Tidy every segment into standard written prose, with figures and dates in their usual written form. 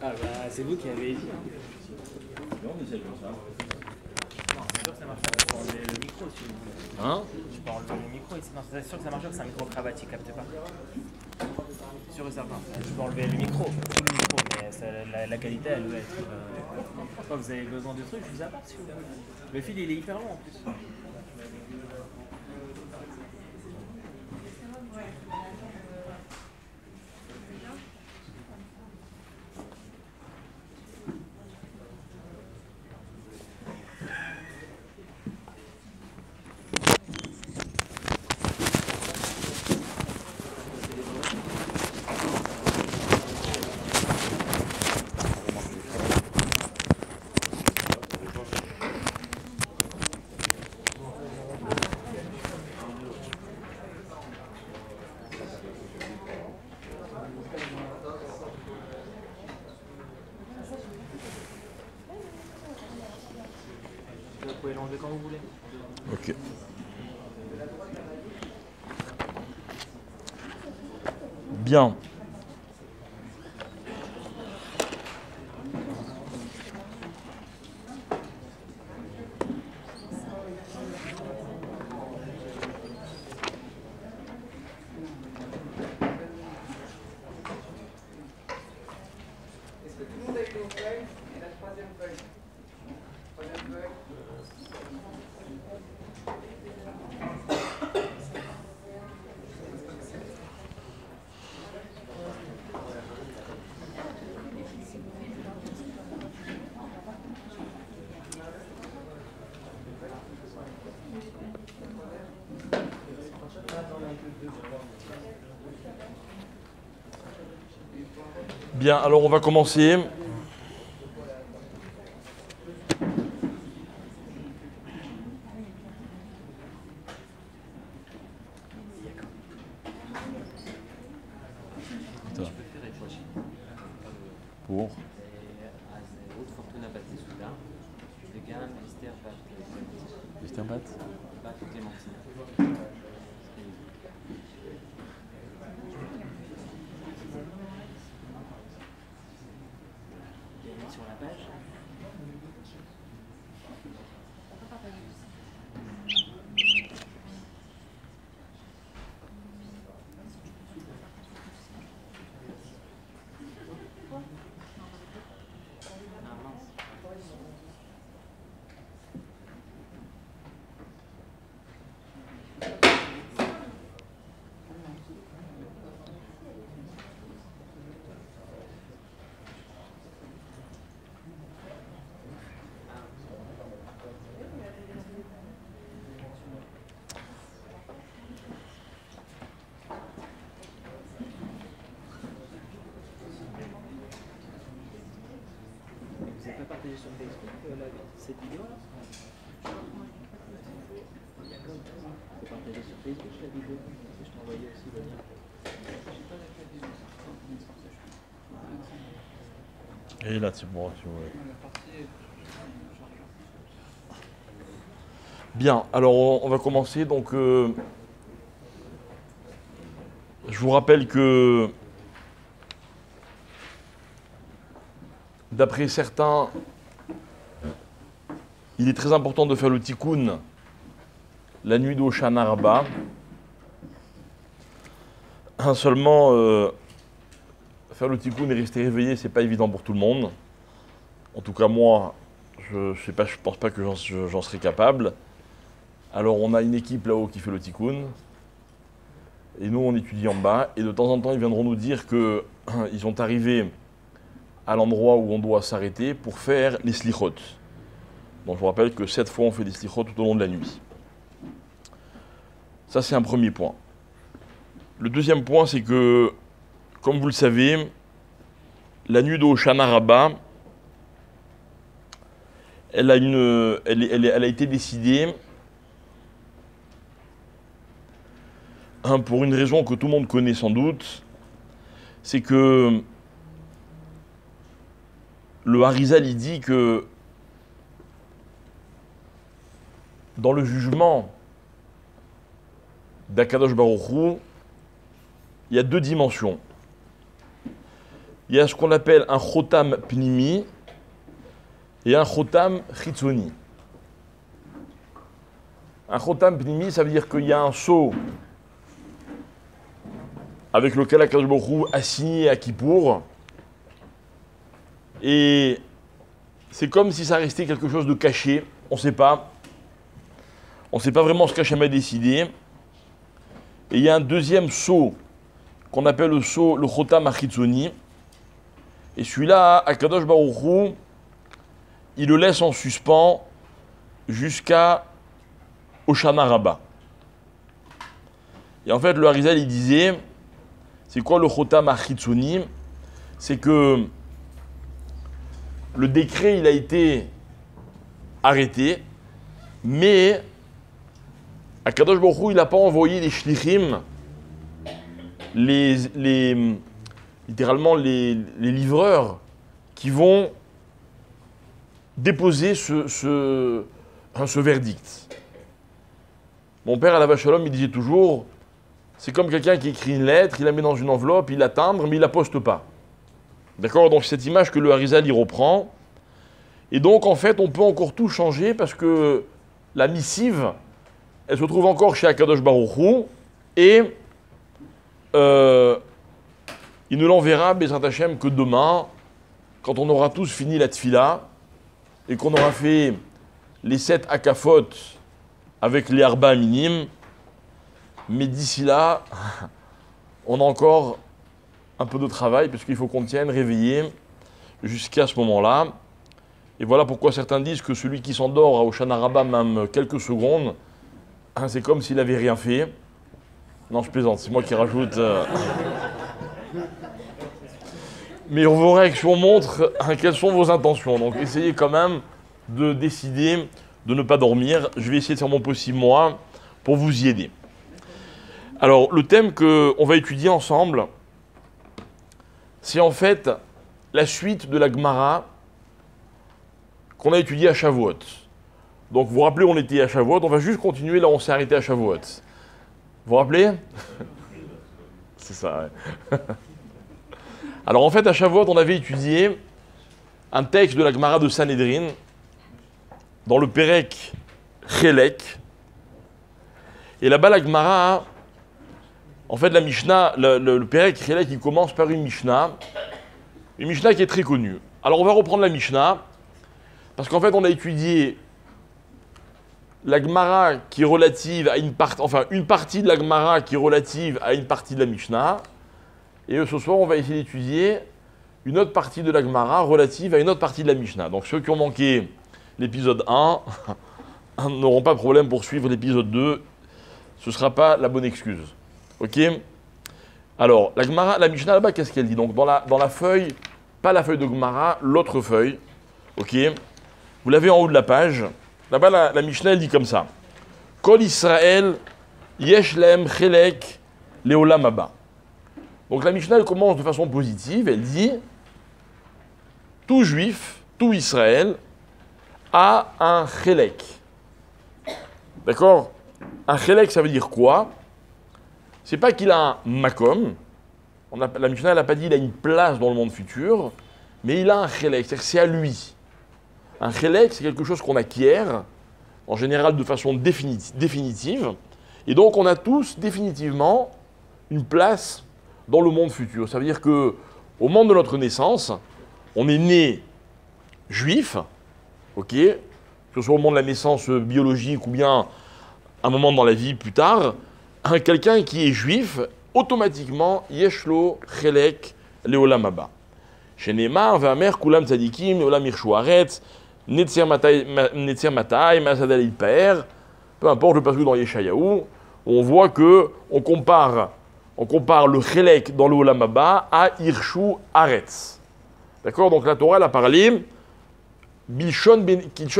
Ah bah c'est vous qui avez dit. Non, mais c'est comme ça. Non, c'est sûr que ça marche pas. Je peux enlever le micro si vous voulez. Hein? Je peux enlever le micro ici. Non, c'est sûr que ça marche pas, c'est un micro cravate, il capte pas. Sûr et certain. Je peux enlever le micro, tout le micro, mais ça, la qualité elle doit être. Quand vous avez besoin de trucs, je vous apporte si vous voulez. Le fil il est hyper long en plus. Vous pouvez l'enlever quand vous voulez. Ok. Bien. Est-ce que tout le monde a eu nos feuilles et la troisième feuille? Troisième feuille. Bien, alors on va commencer. Pour Haute Fortuna battue Souda, de gamme Esther Esterbat. batte Clémentine. Sur la page. Vous n'avez pas partagé sur Facebook cette vidéo là? D'accord. Vous pouvez partager sur Facebook la vidéo. Je t'ai envoyé aussi le lien. Et là, c'est bon, si vous voulez. Bien, alors on va commencer. Donc, je vous rappelle que d'après certains, il est très important de faire le tikkun la nuit d'Hoshana Rabbah. Seulement, faire le tikkun et rester réveillé, c'est pas évident pour tout le monde. En tout cas, moi, je sais pas, je pense pas que j'en serais capable. Alors, on a une équipe là-haut qui fait le tikkun. Et nous, on étudie en bas. Et de temps en temps, ils viendront nous dire qu'ils sont arrivés à l'endroit où on doit s'arrêter pour faire les slichot. Donc, je vous rappelle que 7 fois, on fait des slichot tout au long de la nuit. Ça, c'est un premier point. Le deuxième point, c'est que, comme vous le savez, la nuit de Hoshana Rabbah, elle a été décidée pour une raison que tout le monde connaît sans doute, c'est que le Harizal il dit que dans le jugement d'Akadosh Baruch Hu, il y a 2 dimensions. Il y a ce qu'on appelle un chotam pnimi et un chotam chitzoni. Un chotam pnimi, ça veut dire qu'il y a un sceau avec lequel Akadosh Baruch Hu a signé à Kippour. Et c'est comme si ça restait quelque chose de caché. On ne sait pas. On ne sait pas vraiment ce qu'Hachem a décidé. Et il y a un deuxième sceau qu'on appelle le sceau, le Chotam Achitzoni. Et celui-là, Akadosh Baruch Hu, il le laisse en suspens jusqu'à Hoshana Rabbah. Et en fait, le Harizal, il disait, c'est quoi le Chotam Achitzoni? C'est que le décret, il a été arrêté, mais Akadosh Baruch Hu, il n'a pas envoyé les shlichim, littéralement les livreurs qui vont déposer ce verdict. Mon père, Alav Shalom, il disait toujours, c'est comme quelqu'un qui écrit une lettre, il la met dans une enveloppe, il la timbre, mais il la poste pas. D'accord? Donc cette image que le Harizal y reprend. Et donc en fait, on peut encore tout changer parce que la missive, elle se trouve encore chez Akadosh Baruch Hu et il ne l'enverra, Bezrat Hashem, que demain, quand on aura tous fini la tfila et qu'on aura fait les 7 akafot avec les arba minimes. Mais d'ici là, on a encore un peu de travail parce qu'il faut qu'on tienne réveillé jusqu'à ce moment-là. Et voilà pourquoi certains disent que celui qui s'endort à Hoshana Rabbah même quelques secondes, c'est comme s'il n'avait rien fait. Non, je plaisante, c'est moi qui rajoute. Mais vos réactions montrent quelles sont vos intentions. Donc essayez quand même de décider de ne pas dormir. Je vais essayer de faire mon possible, moi, pour vous y aider. Alors, le thème qu'on va étudier ensemble, c'est en fait la suite de la Gemara qu'on a étudiée à Shavuot. Donc, vous vous rappelez, on était à Shavuot, on va juste continuer là où on s'est arrêté à Shavuot. Vous vous rappelez? C'est ça, ouais. Alors, en fait, à Shavuot, on avait étudié un texte de la Gemara de Sanhedrin, dans le Perek Chelek. Et là-bas, la Gemara, en fait, la Mishnah, le Perek Chelek, il commence par une Mishnah qui est très connue. Alors, on va reprendre la Mishnah, parce qu'en fait, on a étudié la Gemara qui est relative à une partie de la Gemara qui est relative à une partie de la Mishnah. Et ce soir, on va essayer d'étudier une autre partie de la Gemara relative à une autre partie de la Mishnah. Donc, ceux qui ont manqué l'épisode 1 n'auront pas de problème pour suivre l'épisode 2. Ce ne sera pas la bonne excuse. Ok? Alors, la Gemara, la Mishnah là-bas, qu'est-ce qu'elle dit? Donc, dans la feuille, pas la feuille de Gemara, l'autre feuille. Ok? Vous l'avez en haut de la page. Là-bas, la Mishnah, elle dit comme ça. Kol Israël, yesh lem chelek leolam haba. Donc, la Mishnah, elle commence de façon positive. Elle dit tout juif, tout Israël a un chelek. D'accord? Un chelek, ça veut dire quoi? C'est pas qu'il a un makom. La Mishnah, elle n'a pas dit qu'il a une place dans le monde futur, mais il a un chelek, c'est-à-dire que c'est à lui. Un chelek, c'est quelque chose qu'on acquiert, en général de façon définitive, et donc on a tous définitivement une place dans le monde futur. Ça veut dire que au moment de notre naissance, on est né juif, ok, que ce soit au moment de la naissance biologique ou bien un moment dans la vie plus tard, quelqu'un qui est juif, automatiquement, yeshlo chelek leolam haba. Chez Neymar, Vamer, Kulam Tzadikim, Leolam Irshu Aretz, Netzer Matai, Masadal Ilpaer, peu importe le passage dans Yeshayahu, on voit que on compare le chelek dans le Olam Haba à Irshu Aretz. D'accord? Donc la Torah elle a parlé Kilshon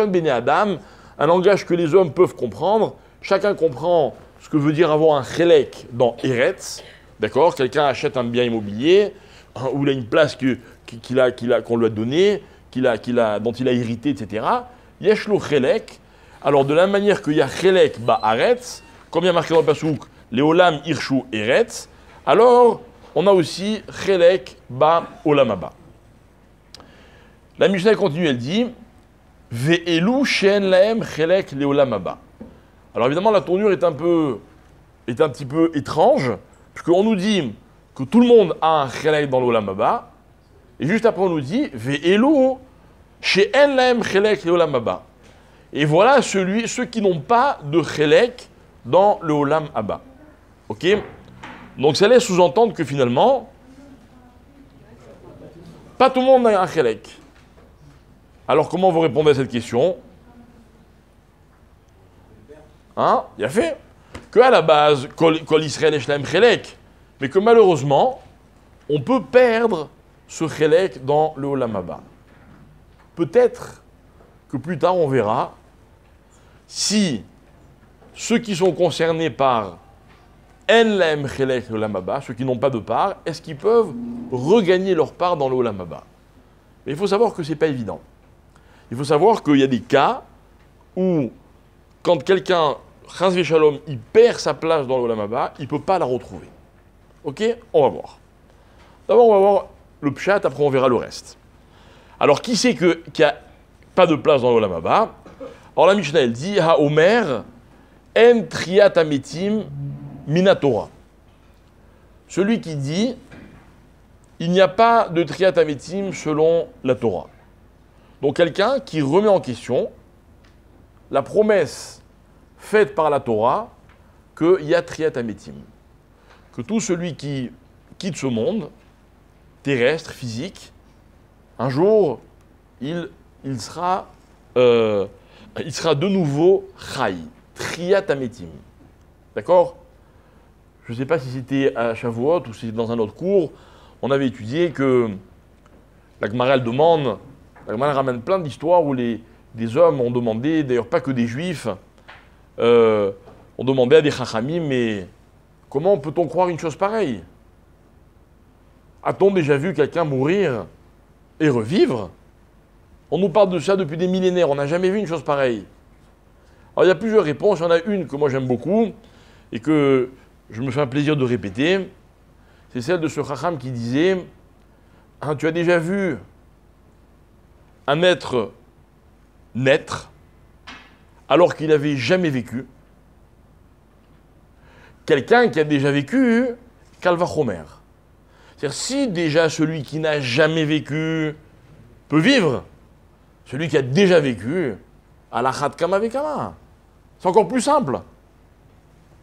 Bene Adam, un langage que les hommes peuvent comprendre. Chacun comprend ce que veut dire avoir un chelek dans Eretz. D'accord? Quelqu'un achète un bien immobilier, ou il a une place qu'on lui a donnée, dont il a hérité, etc. Yeshlo chelek. Alors de la même manière qu'il y a chelek ba'aretz, comme il y a marqué dans le pasouk, Leolam Irshu Eretz, alors on a aussi chelek ba'olam haba. La Mishnah continue, elle dit Ve'elu shen laem chelek leolam haba. Alors évidemment, la tournure est un petit peu étrange, puisqu'on nous dit que tout le monde a un chelek dans l'olam haba, et juste après on nous dit Ve'elu shen laem chelek leolam haba. Et voilà ceux qui n'ont pas de chelek dans le olam haba. Ok? Donc ça laisse sous-entendre que finalement, pas tout le monde a un chelek. Alors comment vous répondez à cette question? Hein? Il y a fait qu'à la base, Kol Israël Eshlaim Chelek, mais que malheureusement, on peut perdre ce chelek dans le olam haba. Peut-être que plus tard on verra si ceux qui sont concernés par En Laem Chelek le olam haba, ceux qui n'ont pas de part, est-ce qu'ils peuvent regagner leur part dans le olam haba? Mais il faut savoir que ce n'est pas évident. Il faut savoir qu'il y a des cas où, quand quelqu'un, Chas v'Shalom, il perd sa place dans le olam haba, il ne peut pas la retrouver. Ok? On va voir. D'abord, on va voir le pshat, après on verra le reste. Alors, qui c'est qu'il n'y a pas de place dans le olam haba? Alors, la Mishnah, elle dit Ha Omer, En Triat Ametim Minatora. Celui qui dit il n'y a pas de Triat Ametim selon la Torah. Donc quelqu'un qui remet en question la promesse faite par la Torah qu'il y a Triat Ametim. Que tout celui qui quitte ce monde terrestre, physique, un jour, il sera de nouveau Chai, Triat Ametim. D'accord? Je ne sais pas si c'était à Shavuot ou si c'était dans un autre cours, on avait étudié que la Gemara elle demande. La Gemara ramène plein d'histoires où des hommes ont demandé, d'ailleurs pas que des juifs, ont demandé à des chachamim, mais comment peut-on croire une chose pareille? A-t-on déjà vu quelqu'un mourir et revivre? On nous parle de ça depuis des millénaires, on n'a jamais vu une chose pareille. Alors il y a plusieurs réponses, il y en a une que moi j'aime beaucoup et que je me fais un plaisir de répéter. C'est celle de ce chacham qui disait hein, tu as déjà vu un être naître alors qu'il n'avait jamais vécu. Quelqu'un qui a déjà vécu, Kalvachomer. C'est-à-dire, si déjà celui qui n'a jamais vécu peut vivre, celui qui a déjà vécu, Alachat Kama Vekama. C'est encore plus simple.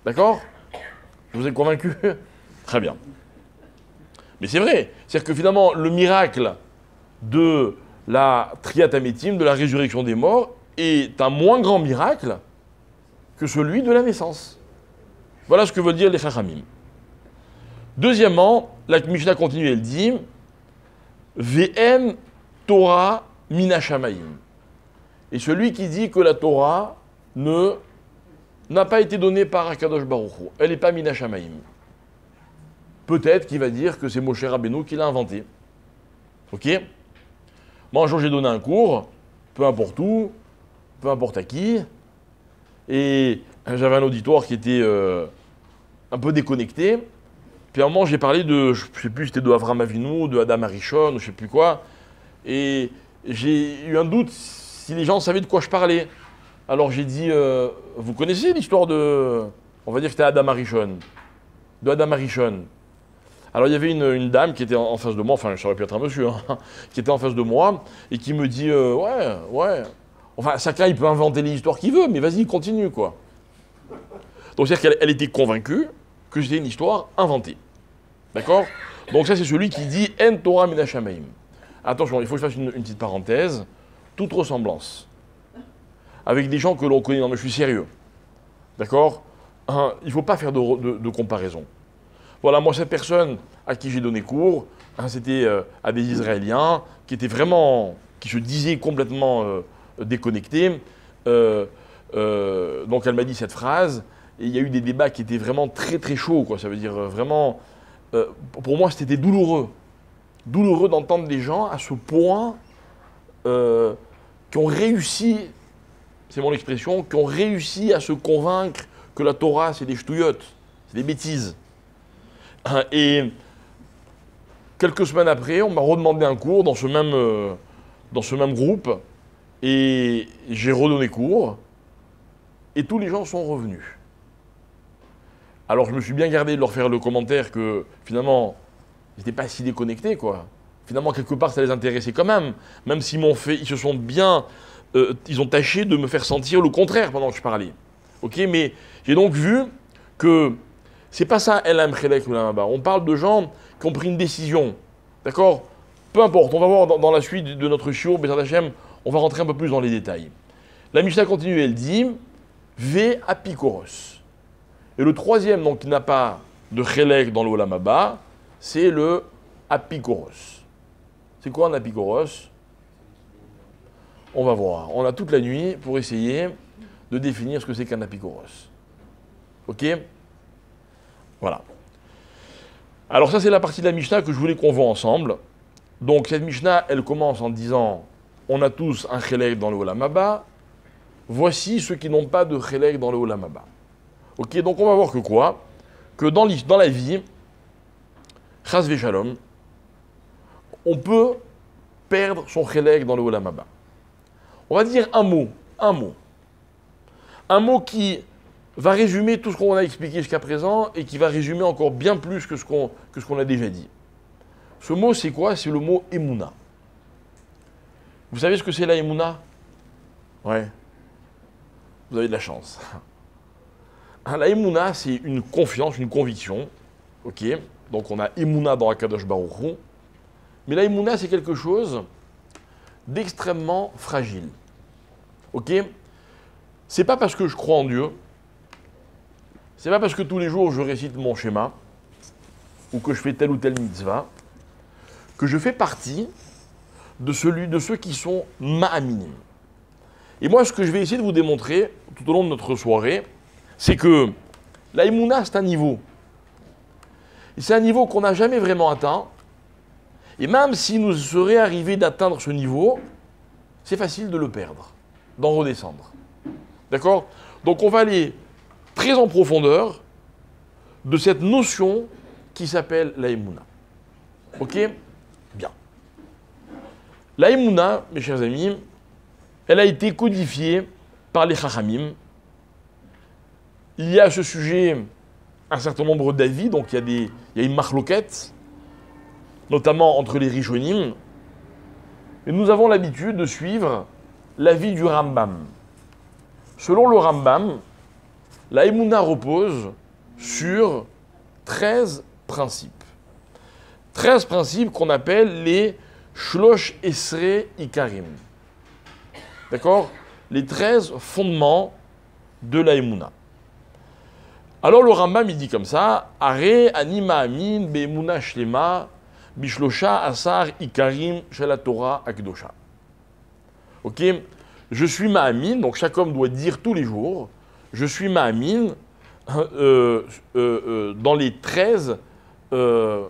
D'accord? Je vous ai convaincu? Très bien. Mais c'est vrai. C'est-à-dire que finalement, le miracle de la Triat Ametim, de la résurrection des morts, est un moins grand miracle que celui de la naissance. Voilà ce que veulent dire les Chachamim. Deuxièmement, la Mishnah continue, elle dit Ve'en Torah mina shamayim. Et celui qui dit que la Torah n'a pas été donnée par Akadosh Baruch Hu, elle n'est pas mina shamayim. Peut-être qu'il va dire que c'est Moshe Rabbeinu qui l'a inventée. Ok? Moi, un jour, j'ai donné un cours, peu importe où, peu importe à qui, et j'avais un auditoire qui était un peu déconnecté. Puis à un moment, j'ai parlé de, je ne sais plus, c'était de Avram Avinu, de Adam Arishon, ou je ne sais plus quoi, et j'ai eu un doute si les gens savaient de quoi je parlais. Alors j'ai dit, vous connaissez l'histoire de, on va dire que c'était Adam Arishon, de Adam Arishon. Alors il y avait une dame qui était en face de moi, enfin ça aurait pu être un monsieur, hein, qui était en face de moi et qui me dit ouais. Enfin chacun il peut inventer les histoires qu'il veut, mais vas-y continue quoi. Donc c'est-à-dire qu'elle était convaincue que c'était une histoire inventée. D'accord? Donc ça c'est celui qui dit En Torah min hashamayim. Attention, il faut que je fasse une petite parenthèse. Toute ressemblance avec des gens que l'on connaît, non mais je suis sérieux. D'accord? Hein, il ne faut pas faire de comparaison. Voilà, moi, cette personne à qui j'ai donné cours, hein, c'était à des Israéliens qui étaient vraiment, qui se disaient complètement déconnectés. Donc, elle m'a dit cette phrase, et il y a eu des débats qui étaient vraiment très, très chauds, quoi. Ça veut dire vraiment, pour moi, c'était douloureux. Douloureux d'entendre des gens à ce point qui ont réussi, c'est mon expression, qui ont réussi à se convaincre que la Torah, c'est des ch'touillottes, c'est des bêtises. Et quelques semaines après, on m'a redemandé un cours dans ce même groupe, et j'ai redonné cours, et tous les gens sont revenus. Alors je me suis bien gardé de leur faire le commentaire que finalement, ils n'étaient pas si déconnectés, quoi. Finalement, quelque part, ça les intéressait quand même s'ils m'ont fait, ils se sont bien, ils ont tâché de me faire sentir le contraire pendant que je parlais. Ok, mais j'ai donc vu que c'est pas ça, Elam Chelek ou Lamaba. On parle de gens qui ont pris une décision. D'accord? Peu importe, on va voir dans la suite de notre shiur, Bezrat Hashem, on va rentrer un peu plus dans les détails. La Mishnah continue, elle dit Ve apikoros. Et le troisième, donc, qui n'a pas de Chelek dans le Olam Haba, c'est le apikoros. C'est quoi un apikoros? On va voir. On a toute la nuit pour essayer de définir ce que c'est qu'un apikoros. Ok? Voilà. Alors ça, c'est la partie de la Mishnah que je voulais qu'on voit ensemble. Donc cette Mishnah, elle commence en disant « On a tous un Chelek dans le Olam Haba. Voici ceux qui n'ont pas de Chelek dans le Olam Haba. » Ok, donc on va voir que quoi? Que dans la vie, Chas v'Shalom, on peut perdre son Chelek dans le Olam Haba. On va dire un mot. Un mot qui va résumer tout ce qu'on a expliqué jusqu'à présent et qui va résumer encore bien plus que ce qu'on a déjà dit. Ce mot, c'est quoi? C'est le mot Emouna. Vous savez ce que c'est la Emouna? Ouais. Vous avez de la chance. La Emouna, c'est une confiance, une conviction. Ok? Donc on a Emouna dans Akadosh Baruch Hu. Mais la Emouna, c'est quelque chose d'extrêmement fragile. Ok? C'est pas parce que je crois en Dieu, c'est pas parce que tous les jours je récite mon schéma, ou que je fais telle ou telle mitzvah, que je fais partie de ceux qui sont ma'aminim. Et moi, ce que je vais essayer de vous démontrer tout au long de notre soirée, c'est que la Emouna, c'est un niveau. Et c'est un niveau qu'on n'a jamais vraiment atteint. Et même s'il nous serait arrivé d'atteindre ce niveau, c'est facile de le perdre, d'en redescendre. D'accord? Donc on va aller très en profondeur de cette notion qui s'appelle la Emouna. Ok? Bien. La Emouna, mes chers amis, elle a été codifiée par les Chachamim. Il y a à ce sujet un certain nombre d'avis, donc il y a une marloquette, notamment entre les Rishonim. Et nous avons l'habitude de suivre l'avis du Rambam. Selon le Rambam, la Emouna repose sur 13 principes. 13 principes qu'on appelle les Shlosh Esre Ikarim. D'accord? Les 13 fondements de la Emouna. Alors le Rambam, il dit comme ça, Are anima amin be'emuna shlema bishlosha asar ikarim shel Torah akdosha. Ok? Je suis ma'amin, donc chaque homme doit dire tous les jours, je suis ma'amin dans les 13... bon,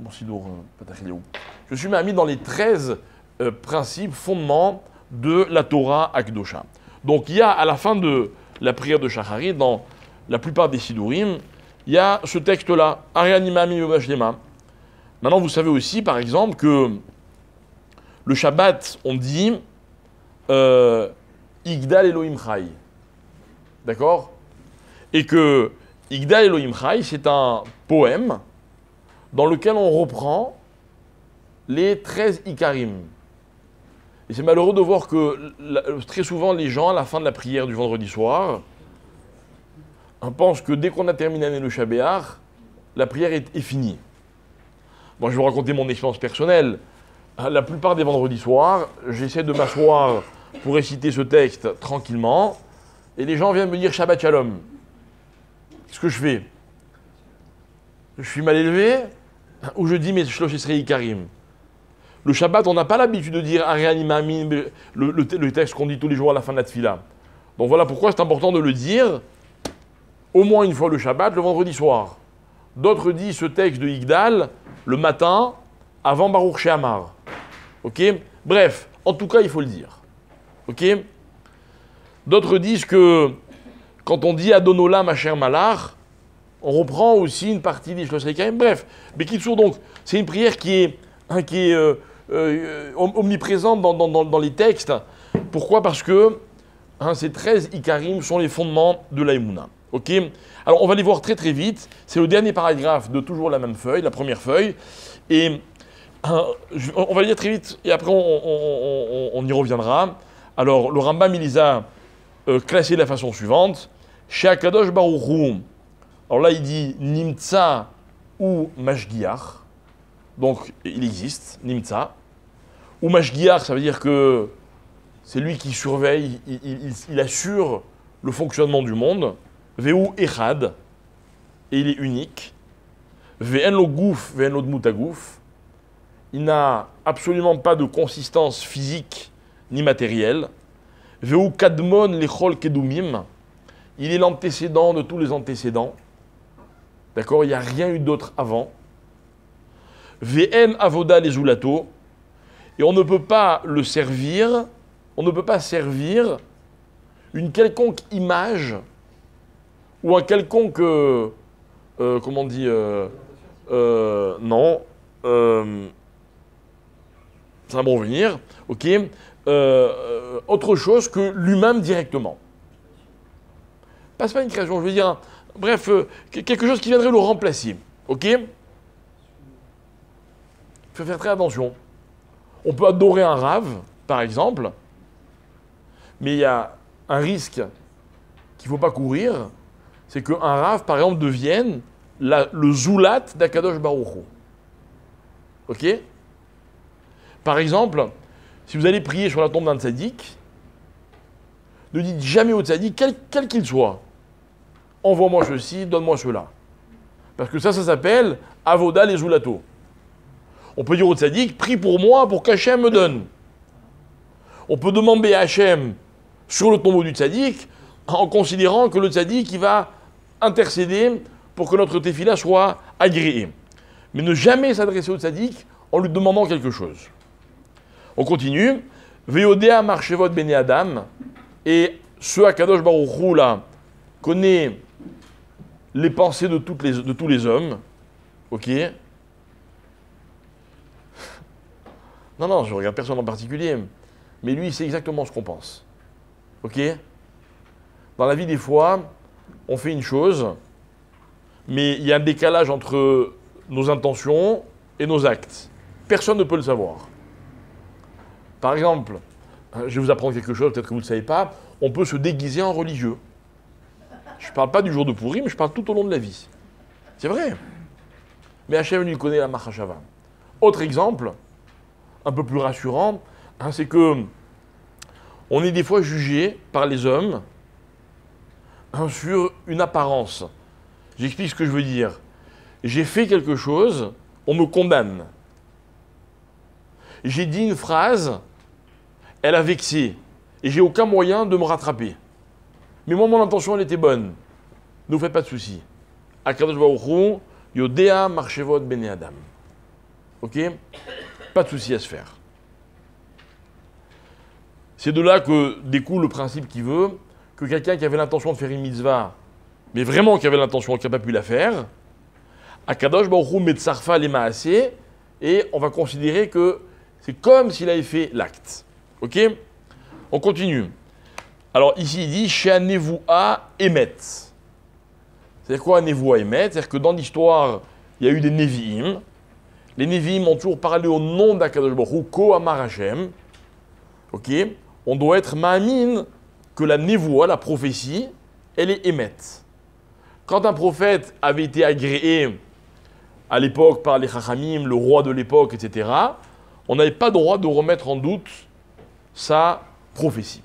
sidour, je suis ma'amin dans les 13 principes, fondements de la Torah akdosha. Donc il y a à la fin de la prière de Shacharit, dans la plupart des Sidourim, il y a ce texte-là, Arianima Mimobashlema. Maintenant, vous savez aussi, par exemple, que le Shabbat, on dit Igdal Elohim Chai. D'accord? Et que Igdal Elohim Chai, c'est un poème dans lequel on reprend les 13 Ikarim. Et c'est malheureux de voir que très souvent les gens, à la fin de la prière du vendredi soir, pensent que dès qu'on a terminé le Shabéar, la prière est finie. Moi, je vais vous raconter mon expérience personnelle. La plupart des vendredis soirs, j'essaie de m'asseoir pour réciter ce texte tranquillement, et les gens viennent me dire Shabbat Shalom. Qu'est-ce que je fais? Je suis mal élevé, ou je dis mes Shlosh Esrei Ikarim. Le Shabbat, on n'a pas l'habitude de dire Ariani Mamin, le texte qu'on dit tous les jours à la fin de la Tfila. Donc voilà pourquoi c'est important de le dire au moins une fois le Shabbat, le vendredi soir. D'autres disent ce texte de Yigdal le matin avant Baruch She'amar. Ok? Bref, en tout cas, il faut le dire. Ok? D'autres disent que quand on dit Adonola ma chère Malach, on reprend aussi une partie des Shlosh Ikarim. Bref, mais qui toujours donc, c'est une prière qui est omniprésente dans les textes. Pourquoi? Parce que ces 13 Ikarim sont les fondements de l'Aïmouna. Ok? Alors on va les voir très très vite. C'est le dernier paragraphe de toujours la même feuille, la première feuille. Et on va le dire très vite et après on y reviendra. Alors le Rambam il les a classés de la façon suivante. Chez Akadosh Baruch Hu, alors là il dit Nimtza ou Mashgiach. Donc il existe, Nimtza. Ou Mashgiach, ça veut dire que c'est lui qui surveille, il assure le fonctionnement du monde. Ve'u Echad, et il est unique. Ve'en lo gouf, ve'en lo dmut hagouf. Il n'a absolument pas de consistance physique ni matérielle. Ve'u kadmon lechol kedumim. Il est l'antécédent de tous les antécédents. D'accord? Il n'y a rien eu d'autre avant. Ve'en avoda les zulato. Et on ne peut pas le servir, on ne peut pas servir une quelconque image ou un quelconque, comment on dit, non, ça va me revenir, ok, autre chose que lui-même directement. Pas une création, je veux dire, bref, quelque chose qui viendrait le remplacer, ok. Il faut faire très attention. On peut adorer un rave, par exemple, mais il y a un risque qu'il ne faut pas courir, c'est qu'un rave, par exemple, devienne le zoulat d'Akadosh Baruch Hu. Ok? Par exemple, si vous allez prier sur la tombe d'un tzaddik, ne dites jamais au tzaddik, quel qu'il soit, envoie-moi ceci, donne-moi cela. Parce que ça s'appelle avoda les zoulato. On peut dire au tzaddik, prie pour moi pour qu'Hachem me donne. On peut demander à Hachem sur le tombeau du tzaddik en considérant que le tzaddik il va intercéder pour que notre tefila soit agréée. Mais ne jamais s'adresser au tzaddik en lui demandant quelque chose. On continue. Veodea marchevot bene Adam. Et ce Akadosh Baruch Hu là connaît les pensées de tous les hommes. Ok? Non, je ne regarde personne en particulier. Mais lui, il sait exactement ce qu'on pense. Ok? Dans la vie, des fois, on fait une chose, mais il y a un décalage entre nos intentions et nos actes. Personne ne peut le savoir. Par exemple, je vais vous apprendre quelque chose, peut-être que vous ne le savez pas, on peut se déguiser en religieux. Je ne parle pas du jour de Pourim, mais je parle tout au long de la vie. C'est vrai. Mais Hachem lui connaît la Mahashava. Autre exemple, un peu plus rassurant, c'est que on est des fois jugé par les hommes sur une apparence. J'explique ce que je veux dire. J'ai fait quelque chose, on me condamne. J'ai dit une phrase, elle a vexé, et j'ai aucun moyen de me rattraper. Mais moi, mon intention, elle était bonne. Ne vous faites pas de soucis. Akadosh Baruch Hu, Yodea marchevot bene Adam. Ok? Pas de soucis à se faire. C'est de là que découle le principe qui veut que quelqu'un qui avait l'intention de faire une mitzvah, mais vraiment qui avait l'intention, qui n'a pas pu la faire, Akadosh Baruch Hu metzarfa le maaseh, et on va considérer que c'est comme s'il avait fait l'acte. Ok? On continue. Alors ici il dit Shea nevoua emet. C'est-à-dire quoi nevoua emet? C'est-à-dire que dans l'histoire il y a eu des Nevi'im. Les Nevi'im ont toujours parlé au nom d'Akadosh Baruch Hu, Ko Amar Hashem. Ok? On doit être ma'amin que la névoie, la prophétie, elle est émette. Quand un prophète avait été agréé à l'époque par les Chachamim, le roi de l'époque, etc., on n'avait pas le droit de remettre en doute sa prophétie.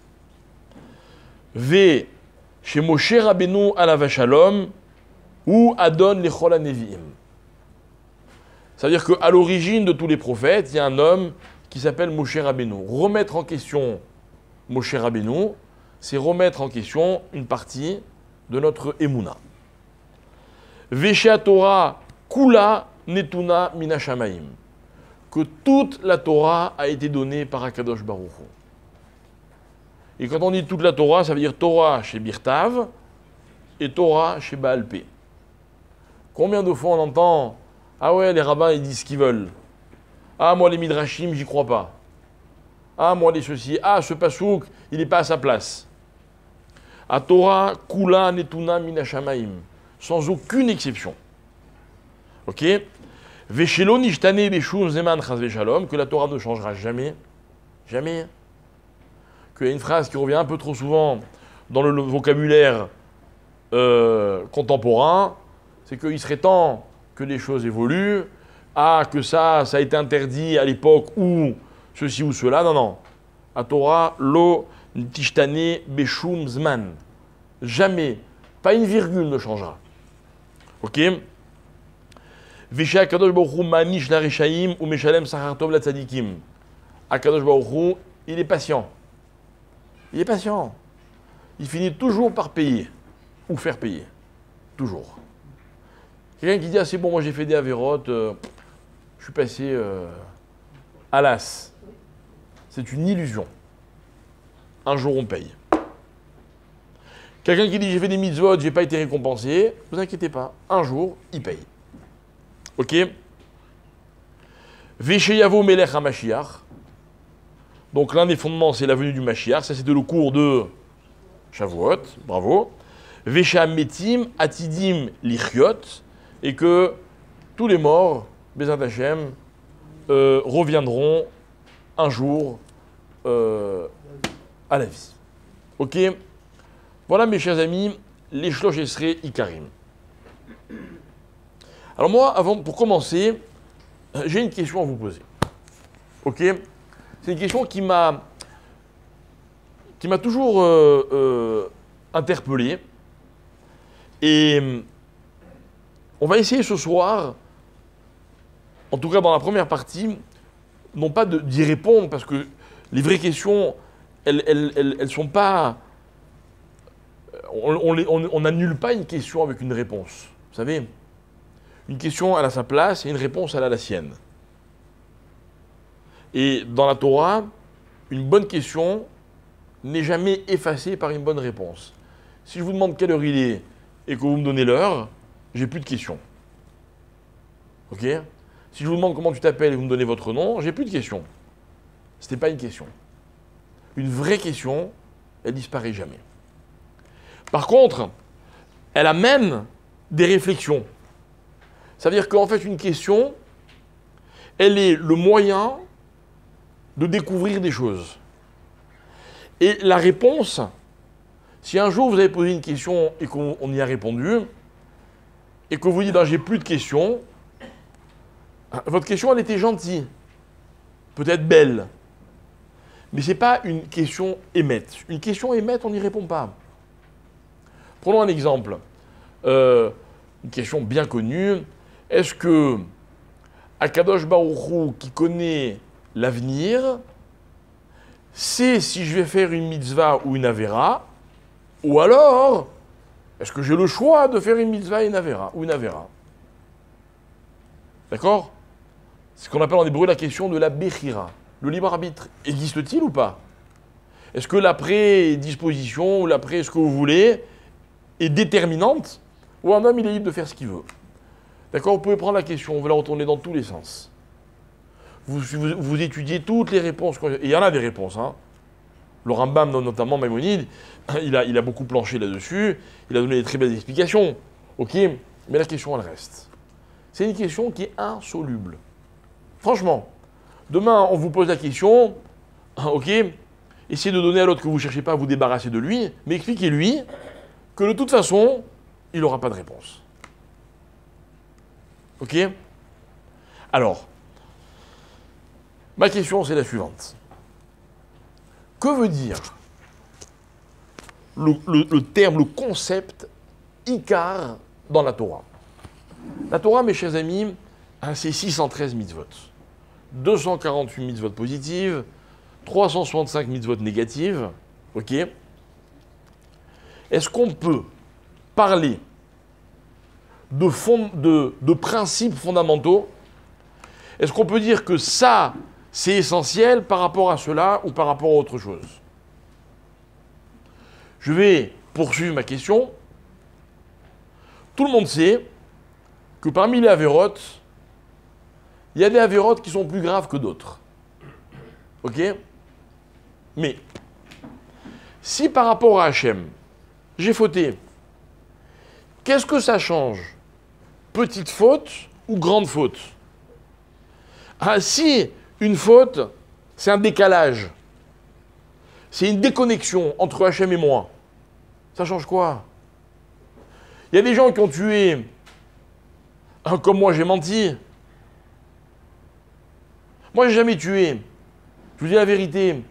V. Chez Moshe Rabbeinu alav shalom ou Adon lechol haneviim. C'est-à-dire qu'à l'origine de tous les prophètes, il y a un homme qui s'appelle Moshe Rabbeinu. Remettre en question Moshe Rabbeinu, c'est remettre en question une partie de notre Emouna. Veshe Torah kula netuna mina shamaim. Que toute la Torah a été donnée par Akadosh Baruch Hu. Et quand on dit toute la Torah, ça veut dire Torah chez Birtav et Torah chez Baal Pé. Combien de fois on entend « Ah ouais, les rabbins, ils disent ce qu'ils veulent. Ah, moi, les midrashim, j'y crois pas. Ah, moi, les ceci. Ah, ce pasouk, il n'est pas à sa place. » A Torah, kula netuna mina shamaim. Sans aucune exception. Ok? Veshelo nishtane beshum zeman chas veshalom, que la Torah ne changera jamais. Jamais. Qu'il y a une phrase qui revient un peu trop souvent dans le vocabulaire contemporain, c'est qu'il serait temps que les choses évoluent, que ça a été interdit à l'époque où ceci ou cela. Non, non. A Torah, lo tishtane beshum zman. Jamais, pas une virgule ne changera. Ok? Veshe Akadosh Baruch Hu manish la reshaim ou meshalem sachar tov la tzadikim. Akadosh Baruch Hu, il est patient. Il est patient. Il finit toujours par payer. Ou faire payer. Toujours. Quelqu'un qui dit « Ah, c'est bon, moi j'ai fait des avérotes, je suis passé à l'as. » C'est une illusion. Un jour, on paye. Quelqu'un qui dit « J'ai fait des mitzvot, j'ai pas été récompensé. » Ne vous inquiétez pas. Un jour, il paye. Ok? Vesheyavo melech ha-Mashiach. Donc l'un des fondements, c'est la venue du Mashiach. Ça, c'était le cours de Shavuot. Bravo. Vesha metim atidim lichiot. Et que tous les morts, Bezat Hashem, reviendront un jour à la vie. Ok? Voilà, mes chers amis, les Shlosh Esrei Ikarim. Alors moi, pour commencer, j'ai une question à vous poser. Ok? C'est une question qui m'a toujours interpellé. Et on va essayer ce soir, en tout cas dans la première partie, non pas d'y répondre, parce que les vraies questions, elles sont pas... On n'annule pas une question avec une réponse. Vous savez, une question, elle a sa place, et une réponse, elle a la sienne. Et dans la Torah, une bonne question n'est jamais effacée par une bonne réponse. Si je vous demande quelle heure il est et que vous me donnez l'heure, j'ai plus de questions. Ok? Si je vous demande comment tu t'appelles et vous me donnez votre nom, j'ai plus de questions. Ce n'était pas une question. Une vraie question, elle disparaît jamais. Par contre, elle amène des réflexions. Ça veut dire qu'en fait, une question, elle est le moyen de découvrir des choses. Et la réponse, si un jour vous avez posé une question et qu'on y a répondu, et que vous dites j'ai plus de questions, votre question elle était gentille, peut-être belle, mais ce n'est pas une question émette. Une question émette, on n'y répond pas. Prenons un exemple, une question bien connue. Est-ce que Akadosh Baruch Hu, qui connaît l'avenir, sait si je vais faire une mitzvah ou une avéra, ou alors, est-ce que j'ai le choix de faire une mitzvah et une avéra, ou une avéra? D'accord? C'est ce qu'on appelle en hébreu la question de la bechira. Le libre arbitre existe-t-il ou pas? Est-ce que l'après-disposition, ou l'après ce que vous voulez, est déterminante, ou un homme il est libre de faire ce qu'il veut? D'accord? Vous pouvez prendre la question, vous la retourner dans tous les sens. Vous étudiez toutes les réponses, et il y en a des réponses. Hein. Le Rambam, notamment Maïmonide, il a beaucoup planché là-dessus, il a donné des très belles explications. Ok, mais la question, elle reste. c'est une question qui est insoluble. Franchement, demain, on vous pose la question, ok, essayez de donner à l'autre que vous ne cherchez pas à vous débarrasser de lui, mais expliquez-lui que de toute façon, il n'aura pas de réponse. Ok? Alors, ma question, c'est la suivante. Que veut dire le terme, le concept Ikar dans la Torah? La Torah, mes chers amis, c'est 613 mitzvot. 248 mitzvot positives, 365 mitzvot négatives. Ok? Est-ce qu'on peut parler de principes fondamentaux? Est-ce qu'on peut dire que ça, c'est essentiel par rapport à cela ou par rapport à autre chose? Je vais poursuivre ma question. Tout le monde sait que parmi les avérotes, il y a des avérotes qui sont plus graves que d'autres. Ok? Mais, si par rapport à Hachem, j'ai fauté, qu'est-ce que ça change? Petite faute ou grande faute? Ah, si une faute, c'est un décalage, c'est une déconnexion entre Hachem et moi, ça change quoi? Il y a des gens qui ont tué, comme moi j'ai menti. Moi j'ai jamais tué. Je vous dis la vérité,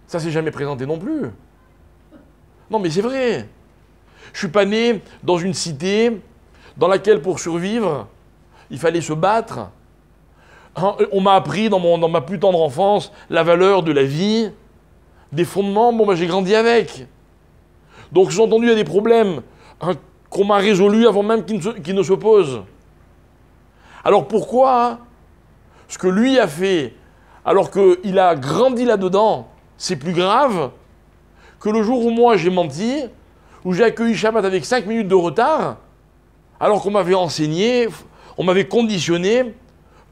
ça s'est jamais présenté non plus. Non mais c'est vrai. Je suis pas né dans une cité dans laquelle pour survivre, il fallait se battre. On m'a appris dans ma plus tendre enfance la valeur de la vie, des fondements, bon, j'ai grandi avec. Donc j'ai entendu il y a des problèmes qu'on m'a résolus avant même qu'ils ne se posent. Alors pourquoi ce que lui a fait, alors qu'il a grandi là-dedans, c'est plus grave que le jour où moi j'ai menti, où j'ai accueilli Shabbat avec 5 minutes de retard, alors qu'on m'avait enseigné, on m'avait conditionné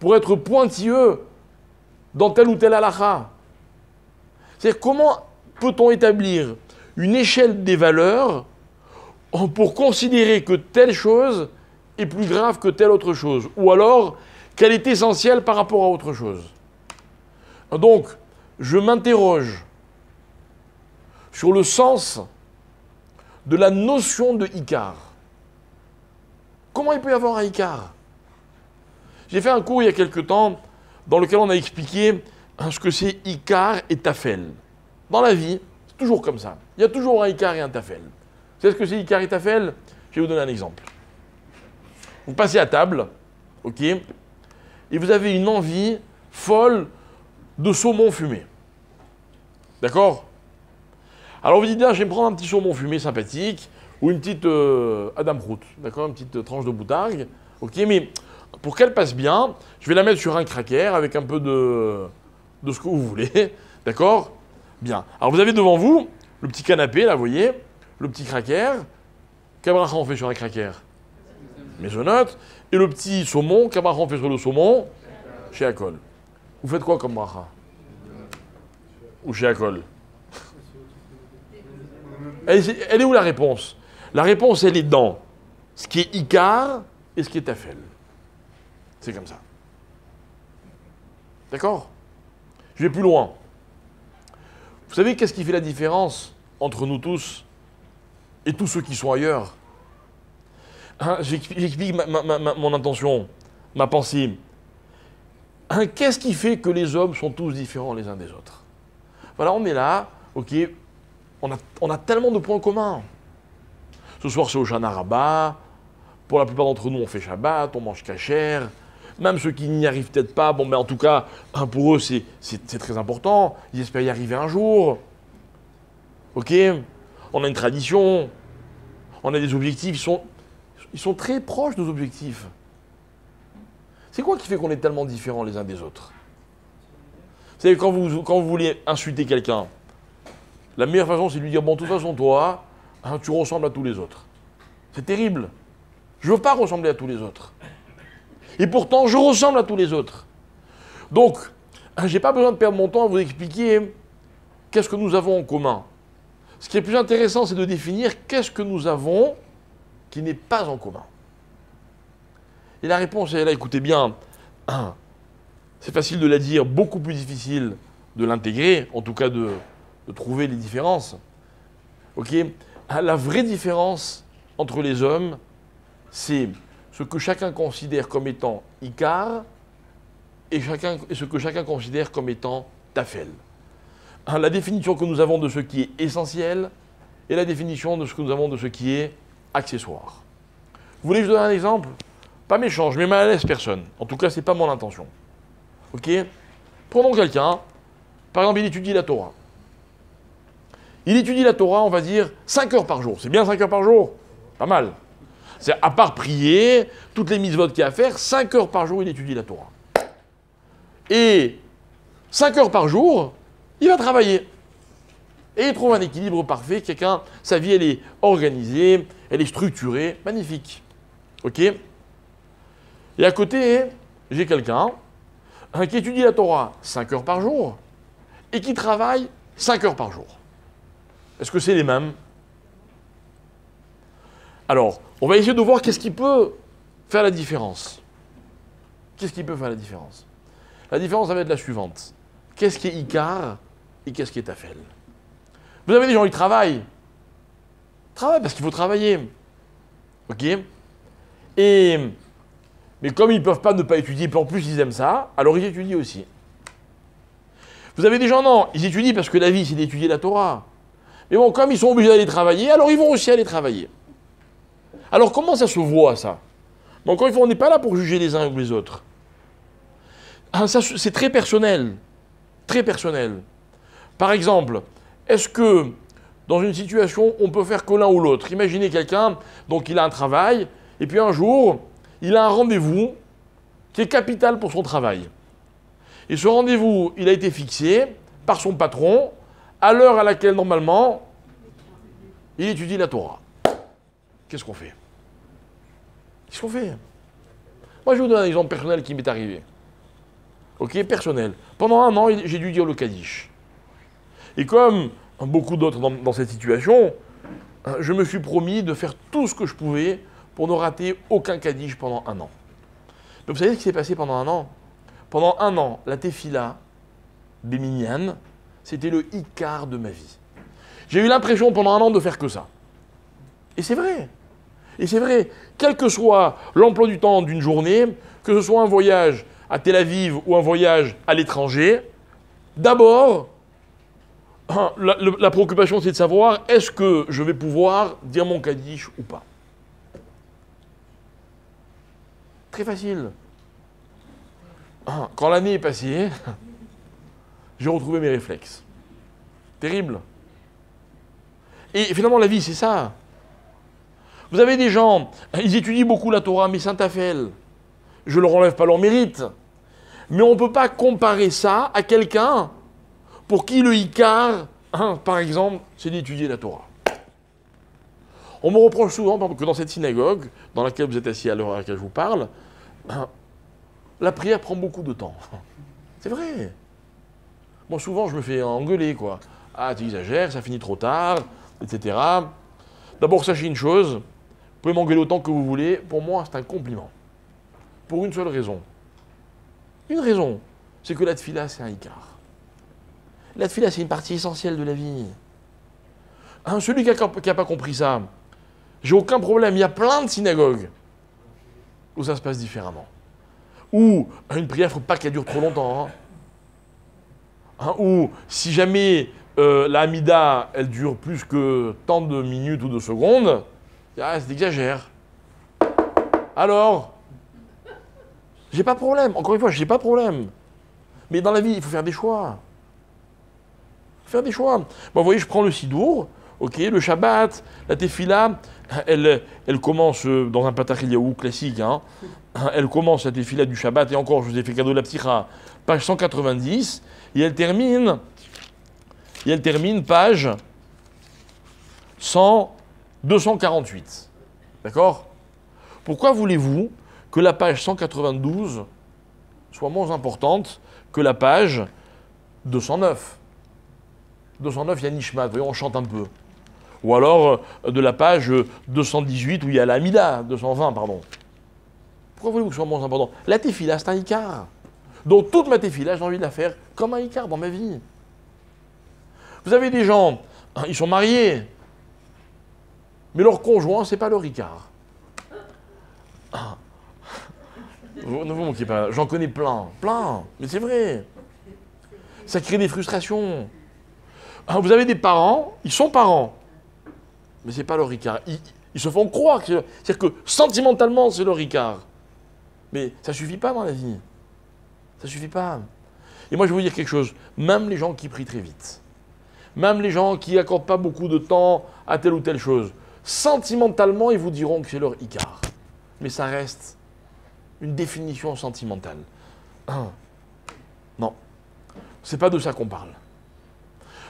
pour être pointilleux dans tel ou tel halakha. C'est-à-dire comment peut-on établir une échelle des valeurs pour considérer que telle chose est plus grave que telle autre chose, ou alors qu'elle est essentielle par rapport à autre chose. Donc, je m'interroge sur le sens de la notion de Ikar. Comment il peut y avoir un Ikar? J'ai fait un cours il y a quelque temps dans lequel on a expliqué ce que c'est Ikar et Tafel. Dans la vie, c'est toujours comme ça. Il y a toujours un Ikar et un Tafel. Vous savez ce que c'est Ikar et Tafel? Je vais vous donner un exemple. Vous passez à table, ok, et vous avez une envie folle de saumon fumé. D'accord? Alors vous dites, bien, je vais me prendre un petit saumon fumé sympathique, ou une petite Adam Root, d'accord, une petite tranche de boutargue, ok, mais pour qu'elle passe bien, je vais la mettre sur un cracker avec un peu de ce que vous voulez, d'accord? Bien. Alors vous avez devant vous le petit canapé, là, vous voyez, le petit cracker. Quel bracha on fait sur un cracker? Maisonnote. Et le petit saumon, quel bracha on fait sur le saumon? Chez Akol. Vous faites quoi comme bracha? Ou chez Akol? Elle est où la réponse? La réponse, elle est dans ce qui est Ikar et ce qui est Tafel. C'est comme ça. D'accord? Je vais plus loin. Vous savez qu'est-ce qui fait la différence entre nous tous et tous ceux qui sont ailleurs? J'explique mon intention, ma pensée. Qu'est-ce qui fait que les hommes sont tous différents les uns des autres? Voilà, on est là, ok, on a tellement de points communs. Ce soir, c'est au Shana Rabbah. Pour la plupart d'entre nous, on fait Shabbat, on mange kasher. Même ceux qui n'y arrivent peut-être pas, bon, mais en tout cas, pour eux, c'est très important. Ils espèrent y arriver un jour. Ok? On a une tradition. On a des objectifs. Ils sont très proches, nos objectifs. C'est quoi qui fait qu'on est tellement différents les uns des autres? Vous savez, quand vous voulez insulter quelqu'un, la meilleure façon, c'est de lui dire, bon, de toute façon, toi, tu ressembles à tous les autres. C'est terrible. Je ne veux pas ressembler à tous les autres. Et pourtant, je ressemble à tous les autres. Donc, je n'ai pas besoin de perdre mon temps à vous expliquer qu'est-ce que nous avons en commun. Ce qui est plus intéressant, c'est de définir qu'est-ce que nous avons qui n'est pas en commun. Et la réponse est là, écoutez bien, c'est facile de la dire, beaucoup plus difficile de l'intégrer, en tout cas de trouver les différences. Ok? La vraie différence entre les hommes, c'est ce que chacun considère comme étant Icar et ce que chacun considère comme étant Tafel. La définition que nous avons de ce qui est essentiel et la définition de ce que nous avons de ce qui est accessoire. Vous voulez que je donne un exemple? Pas méchant, je mets mal à l'aise personne. En tout cas, ce n'est pas mon intention. Ok? Prenons quelqu'un, par exemple, il étudie la Torah. Il étudie la Torah, on va dire, 5 heures par jour. C'est bien 5 heures par jour? Pas mal. C'est à part prier, toutes les mitzvot qu'il y a à faire, 5 heures par jour, il étudie la Torah. Et 5 heures par jour, il va travailler. Et il trouve un équilibre parfait. Quelqu'un, sa vie, elle est organisée, elle est structurée, magnifique. Ok? Et à côté, j'ai quelqu'un qui étudie la Torah 5 heures par jour et qui travaille 5 heures par jour. Est-ce que c'est les mêmes? Alors, on va essayer de voir qu'est-ce qui peut faire la différence. Qu'est-ce qui peut faire la différence? La différence, ça va être la suivante. Qu'est-ce qui est Icar et qu'est-ce qui est Tafel? Vous avez des gens qui travaillent. Travaillent parce qu'il faut travailler. Ok? Mais comme ils ne peuvent pas ne pas étudier, puis en plus ils aiment ça, alors ils étudient aussi. Vous avez des gens, non, ils étudient parce que la vie, c'est d'étudier la Torah. Mais bon, comme ils sont obligés d'aller travailler, alors ils vont aussi aller travailler. Alors comment ça se voit, ça? Mais encore une fois, on n'est pas là pour juger les uns ou les autres. Ça, c'est très personnel. Très personnel. Par exemple, est-ce que dans une situation, on peut faire que l'un ou l'autre? Imaginez quelqu'un, donc il a un travail, et puis un jour, il a un rendez-vous qui est capital pour son travail. Et ce rendez-vous, il a été fixé par son patron à l'heure à laquelle, normalement, il étudie la Torah. Qu'est-ce qu'on fait? Qu'est-ce qu'on fait? Moi, je vous donne un exemple personnel qui m'est arrivé. Ok, personnel. Pendant un an, j'ai dû dire le Kaddish. Et comme beaucoup d'autres dans cette situation, je me suis promis de faire tout ce que je pouvais pour ne rater aucun Kaddish pendant un an. Mais vous savez ce qui s'est passé pendant un an? Pendant un an, la Tefila des Minyan, c'était le Icar de ma vie. J'ai eu l'impression pendant un an de faire que ça. Et c'est vrai. Et c'est vrai. Quel que soit l'emploi du temps d'une journée, que ce soit un voyage à Tel Aviv ou un voyage à l'étranger, d'abord, la préoccupation, c'est de savoir est-ce que je vais pouvoir dire mon Kaddish ou pas. Très facile. Quand l'année est passée, j'ai retrouvé mes réflexes. Terrible. Et finalement, la vie, c'est ça. Vous avez des gens, ils étudient beaucoup la Torah, mais Saint-Afel, je ne leur enlève pas leur mérite. Mais on ne peut pas comparer ça à quelqu'un pour qui le Icar, par exemple, c'est d'étudier la Torah. On me reproche souvent que dans cette synagogue, dans laquelle vous êtes assis à l'heure à laquelle je vous parle, la prière prend beaucoup de temps. C'est vrai. Moi, souvent, je me fais engueuler, quoi. Ah, tu exagères, ça finit trop tard, etc. D'abord, sachez une chose, vous pouvez m'engueuler autant que vous voulez, pour moi, c'est un compliment. Pour une seule raison. Une raison, c'est que la tefila, c'est un Icar. La tefila, c'est une partie essentielle de la vie. Celui qui n'a pas compris ça, j'ai aucun problème. Il y a plein de synagogues où ça se passe différemment. Où une prière, il ne faut pas qu'elle dure trop longtemps. Ou si jamais la Hamida, elle dure plus que tant de minutes ou de secondes, c'est exagère. Alors, j'ai pas de problème. Encore une fois, j'ai pas de problème. Mais dans la vie, il faut faire des choix. Faire des choix. Bon, vous voyez, je prends le Sidour, ok, le Shabbat, la Tefila, elle commence dans un Patach Eliyahu classique. Elle commence la Tefila du Shabbat, et encore, je vous ai fait cadeau de la Pticha, page 190, et elle termine page 248. D'accord? Pourquoi voulez-vous que la page 192 soit moins importante que la page 209? 209, il y a Nishmat, voyons, on chante un peu. Ou alors de la page 218 où il y a la Hamida, 220, pardon. Pourquoi voulez-vous que ce soit moins important? La tefila, c'est un Icar. Donc toute ma tefila, j'ai envie de la faire comme un Icar dans ma vie. Vous avez des gens, ils sont mariés, mais leur conjoint, c'est pas leur Icar. Ne vous moquez pas, j'en connais plein, mais c'est vrai. Ça crée des frustrations. Vous avez des parents, ils sont parents, mais c'est pas leur Icar. Ils se font croire, c'est-à-dire que sentimentalement, c'est leur Icar. Mais ça suffit pas dans la vie. Ça suffit pas. Et moi, je vais vous dire quelque chose. Même les gens qui prient très vite, même les gens qui n'accordent pas beaucoup de temps à telle ou telle chose, sentimentalement, ils vous diront que c'est leur Icar. Mais ça reste une définition sentimentale. Non, c'est pas de ça qu'on parle.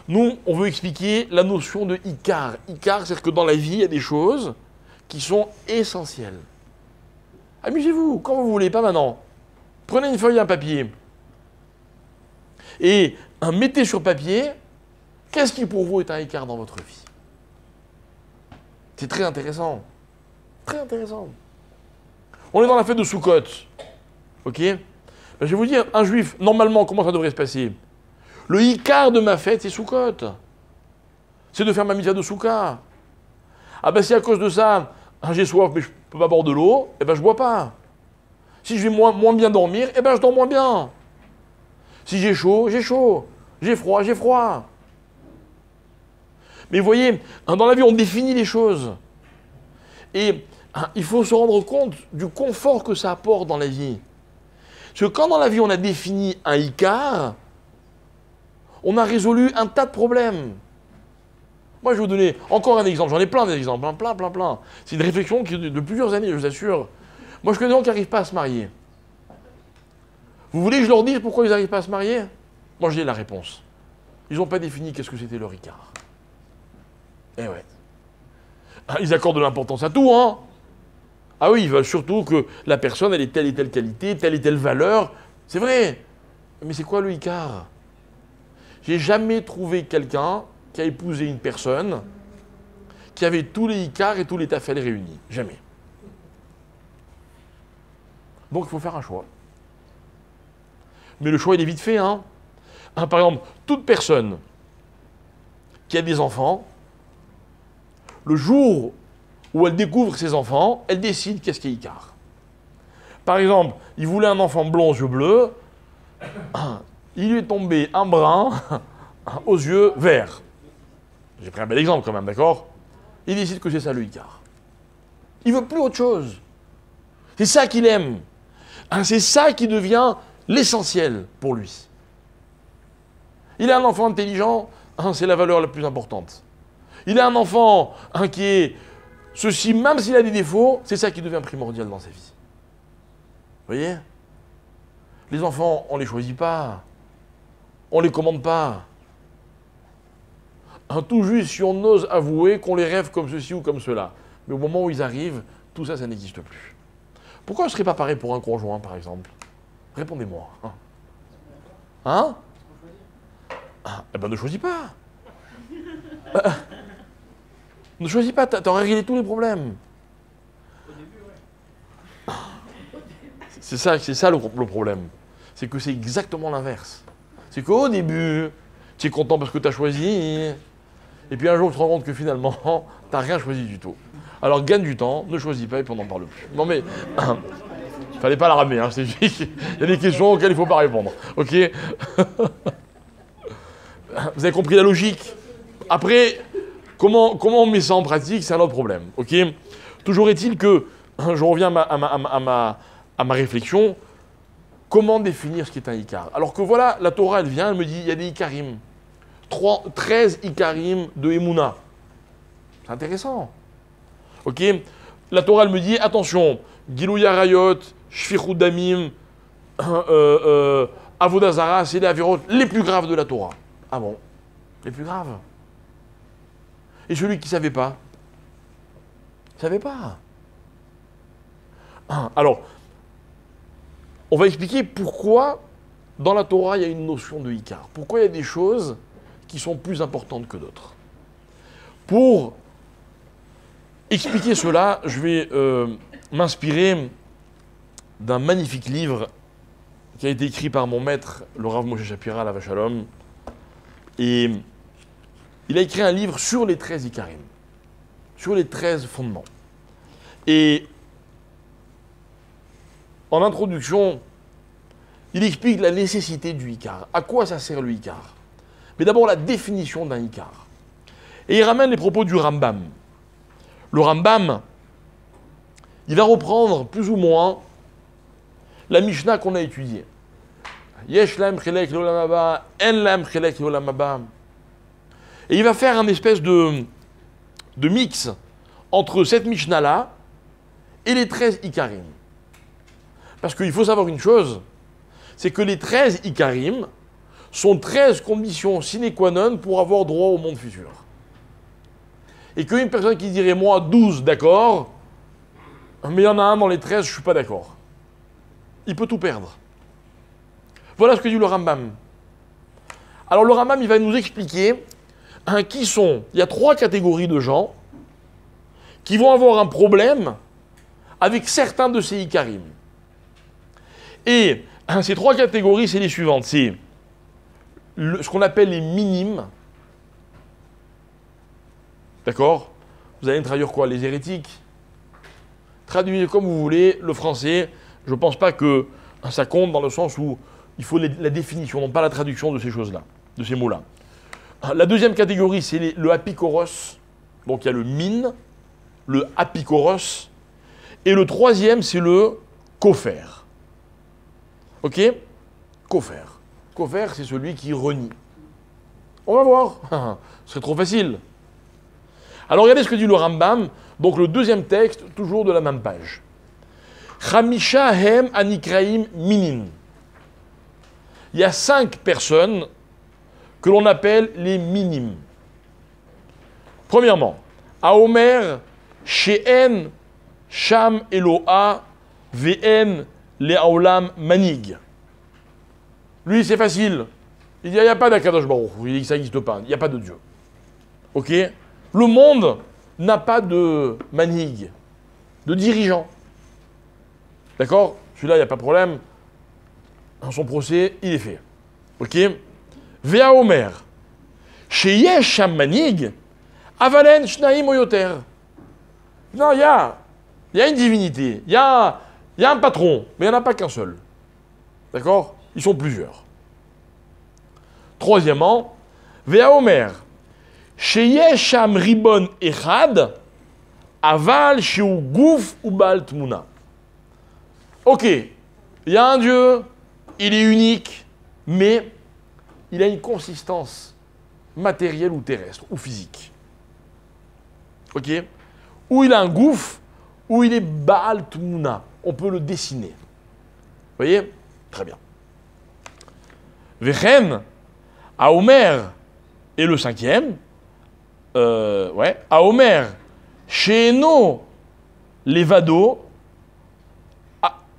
Nous, on veut expliquer la notion de Icar. Icar, c'est-à-dire que dans la vie, il y a des choses qui sont essentielles. Amusez-vous, quand vous voulez, pas maintenant. Prenez une feuille et un papier. Et mettez sur papier, qu'est-ce qui pour vous est un Icar dans votre vie? C'est très intéressant. Très intéressant. On est dans la fête de Sukkot. Ok? Ben, je vais vous dire, un juif, normalement, comment ça devrait se passer? Le Icar de ma fête, c'est Sukkot. C'est de faire ma mitzvah de Soukha. Ah ben si à cause de ça, j'ai soif mais je ne peux pas boire de l'eau, eh ben je ne bois pas. Si je vais moins bien dormir, eh ben je dors moins bien. Si j'ai chaud, j'ai chaud. J'ai froid, j'ai froid. Mais vous voyez, dans la vie, on définit les choses. Et il faut se rendre compte du confort que ça apporte dans la vie. Parce que quand dans la vie, on a défini un Icar, on a résolu un tas de problèmes. Moi, je vais vous donner encore un exemple. J'en ai plein d'exemples, plein. C'est une réflexion qui de plusieurs années, je vous assure. Moi, je connais des gens qui n'arrivent pas à se marier. Vous voulez que je leur dise pourquoi ils n'arrivent pas à se marier? Moi, j'ai la réponse. Ils n'ont pas défini qu'est-ce que c'était leur Icar. Eh ouais. Ils accordent de l'importance à tout, hein. Ah oui, ils veulent surtout que la personne, elle ait telle et telle qualité, telle et telle valeur. C'est vrai. Mais c'est quoi le Icar? J'ai jamais trouvé quelqu'un qui a épousé une personne qui avait tous les Icars et tous les tafels réunis. Jamais. Donc il faut faire un choix. Mais le choix, il est vite fait, hein. Par exemple, toute personne qui a des enfants, le jour où elle découvre ses enfants, elle décide qu'est-ce qu'est Icar. Par exemple, il voulait un enfant blond aux yeux bleus, il lui est tombé un brun aux yeux verts. J'ai pris un bel exemple quand même, d'accord? Il décide que c'est ça le Icar. Il veut plus autre chose. C'est ça qu'il aime. C'est ça qui devient l'essentiel pour lui. Il a un enfant intelligent, c'est la valeur la plus importante. Il a un enfant qui est ceci, même s'il a des défauts, c'est ça qui devient primordial dans sa vie. Vous voyez? Les enfants, on ne les choisit pas. On ne les commande pas. Tout juste si on ose avouer qu'on les rêve comme ceci ou comme cela. Mais au moment où ils arrivent, tout ça, ça n'existe plus. Pourquoi je ne serais pas pareil pour un conjoint, par exemple? Répondez-moi. Hein? Eh ben ne choisis pas. Ne choisis pas, t'aurais réglé tous les problèmes. C'est ça le problème. C'est que c'est exactement l'inverse. C'est qu'au début, tu es content parce que tu as choisi, et puis un jour, tu te rends compte que finalement, tu n'as rien choisi du tout. Alors gagne du temps, ne choisis pas et puis on n'en parle plus. Non mais, fallait pas la ramener, hein, il y a des questions auxquelles il ne faut pas répondre. Ok? Vous avez compris la logique? Après, comment on met ça en pratique, c'est un autre problème. Ok? Toujours est-il que, je reviens à ma réflexion, comment définir ce qui est un Icar? Alors que voilà, la Torah, elle vient, elle me dit, il y a des Ikarim. 13 Ikarim de Emouna. C'est intéressant. Ok? La Torah, elle me dit, attention, Gilou Yarayot, Shfichut Damim, Avodah Zara, c'est les avirot les plus graves de la Torah. Ah bon? Les plus graves. Et celui qui ne savait pas? Ne savait pas. Alors, on va expliquer pourquoi dans la Torah il y a une notion de Icar. Pourquoi il y a des choses qui sont plus importantes que d'autres. Pour expliquer cela, je vais m'inspirer d'un magnifique livre qui a été écrit par mon maître, le Rav Moshe Shapira, la Shalom. Et il a écrit un livre sur les 13 Ikarim, sur les 13 fondements. Et en introduction, il explique la nécessité du Ikar. À quoi ça sert le Ikar? Mais d'abord la définition d'un Ikar. Et il ramène les propos du Rambam. Le Rambam, il va reprendre plus ou moins la Mishnah qu'on a étudiée. Yesh lahem chelek le'olam haba, en lahem chelek le'olam haba. Et il va faire un espèce de mix entre cette Mishnah-là et les 13 Ikarim. Parce qu'il faut savoir une chose, c'est que les 13 Ikarim sont 13 conditions sine qua non pour avoir droit au monde futur. Et qu'une personne qui dirait, moi, 12, d'accord, mais il y en a un dans les 13, je ne suis pas d'accord. Il peut tout perdre. Voilà ce que dit le Rambam. Alors le Rambam, il va nous expliquer qui sont... Il y a 3 catégories de gens qui vont avoir un problème avec certains de ces Ikarim. Et ces 3 catégories, c'est les suivantes. C'est ce qu'on appelle les minimes. D'accord? Vous allez me traduire quoi? Les hérétiques? Traduisez comme vous voulez. Le français, je ne pense pas que ça compte dans le sens où il faut la définition, non pas la traduction de ces choses-là, de ces mots-là. La deuxième catégorie, c'est le apikoros. Donc il y a le min, le apikoros. Et le troisième, c'est le kofer. Ok? Kofer. Kofer, c'est celui qui renie. On va voir. Ce serait trop facile. Alors regardez ce que dit le Rambam. Donc le deuxième texte, toujours de la même page. Chamisha hem anikraim minin. Il y a 5 personnes que l'on appelle les minimes. Premièrement, Aomer, She'en, Sham Eloa, Ve'en, Le'aolam Manig. Lui, c'est facile. Il dit, il n'y a pas d'Akadosh Baruch. Il dit que ça n'existe pas. Il n'y a pas de Dieu. Ok? Le monde n'a pas de manig, de dirigeant. D'accord? Celui-là, il n'y a pas de problème. Dans son procès, il est fait. Ok? Vea Omer. Sheyesh Sham Manig, Avalen Shnaim Oyoter. Non, il y a une divinité. Il y a un patron, mais il n'y en a pas qu'un seul. D'accord? Ils sont plusieurs. Troisièmement, Vea Omer. Sheyesh Sham Ribon Echad, Aval Sheu Gouf ou Baal Tmuna. Ok, il y a un Dieu, il est unique, mais il a une consistance matérielle ou terrestre, ou physique. Ok? Ou il a un gouffre, ou il est Baal Tmuna. On peut le dessiner. Vous voyez? Très bien. Vechen, Aomer, et le 5e, Aomer, Sheeno, Levado,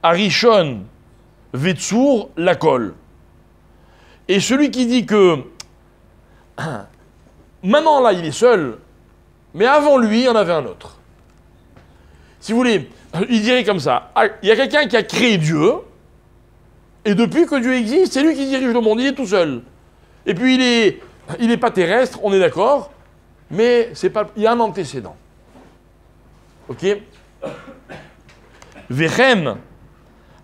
Arishon, Vetsur, Lakol. Et celui qui dit que maintenant là il est seul, mais avant lui il y en avait un autre. Si vous voulez, il dirait comme ça, il y a quelqu'un qui a créé Dieu, et depuis que Dieu existe, c'est lui qui dirige le monde, il est tout seul. Et puis il n'est pas terrestre, on est d'accord, mais c'est pas, il y a un antécédent. Ok? Vechen,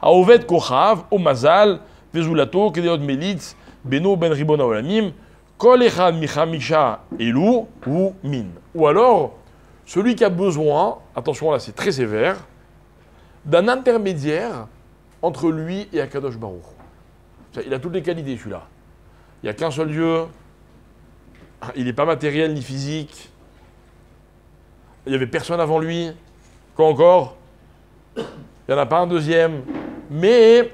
Aovet Kochav, Omazal, Vezulato, Kedeot Melitz, Beno Ben Ribon Haolamim, Kol Echad Michamisha Elu ou Min. Ou alors, celui qui a besoin, attention là c'est très sévère, d'un intermédiaire entre lui et Akadosh Baruch. Il a toutes les qualités celui-là. Il n'y a qu'un seul Dieu, il n'est pas matériel ni physique, il n'y avait personne avant lui, quoi encore? Il n'y en a pas un deuxième, mais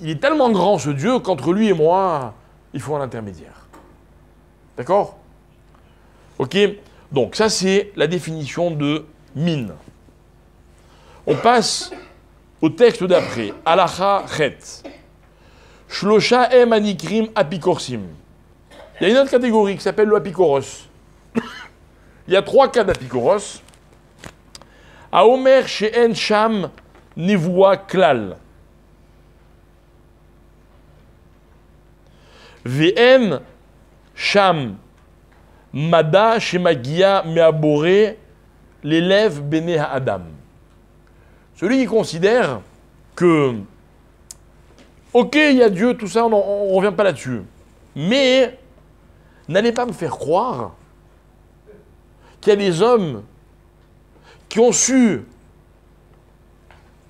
il est tellement grand ce Dieu qu'entre lui et moi, il faut un intermédiaire. D'accord? Ok? Donc ça c'est la définition de min. On passe au texte d'après. Alacha chet. Shlosha em anikrim apikorsim. Il y a une autre catégorie qui s'appelle le apikoros. Il y a 3 cas d'apikoros. Aomer she'en sham nevoa klal. Ve'en sham mada shemagia meabore l'élève bene adam. Celui qui considère que, ok, il y a Dieu, tout ça, on ne revient pas là-dessus. Mais n'allez pas me faire croire qu'il y a des hommes qui ont su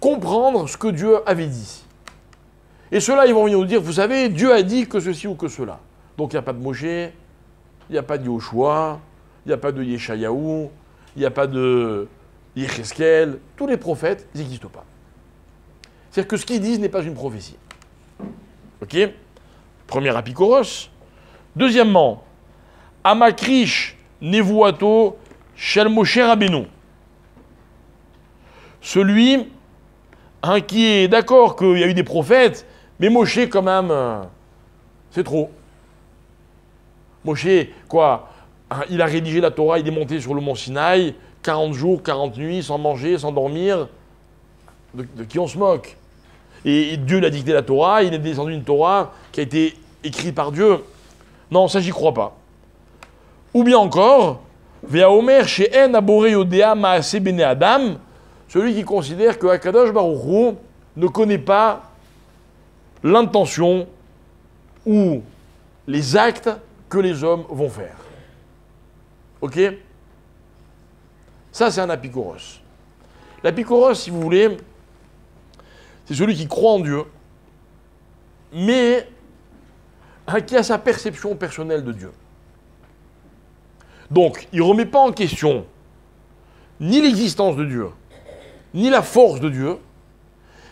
comprendre ce que Dieu avait dit. Et ceux-là, ils vont venir nous dire, vous savez, Dieu a dit que ceci ou que cela. Donc il n'y a pas de Moshe, il n'y a pas de Yoshua, il n'y a pas de Yeshayahu, il n'y a pas de Yecheskel. Tous les prophètes, ils n'existent pas. C'est-à-dire que ce qu'ils disent n'est pas une prophétie. Ok? Premier apikoros. Deuxièmement, Amakrish nevuato shel Moshe Rabbeinu. Celui qui est d'accord qu'il y a eu des prophètes, mais Moshe quand même, c'est trop. Moshe, quoi? Il a rédigé la Torah, il est monté sur le mont Sinaï, 40 jours, 40 nuits, sans manger, sans dormir. De qui on se moque? Et Dieu l'a dicté la Torah, il est descendu une Torah qui a été écrite par Dieu. Non, ça j'y crois pas. Ou bien encore, Vea Omer she'en abore yodea maase bene Adam, celui qui considère que Akadosh Baruch Hu ne connaît pas l'intention ou les actes que les hommes vont faire. Ok? Ça, c'est un apikoros. L'apikoros, si vous voulez, c'est celui qui croit en Dieu, mais qui a sa perception personnelle de Dieu. Donc, il ne remet pas en question ni l'existence de Dieu, ni la force de Dieu,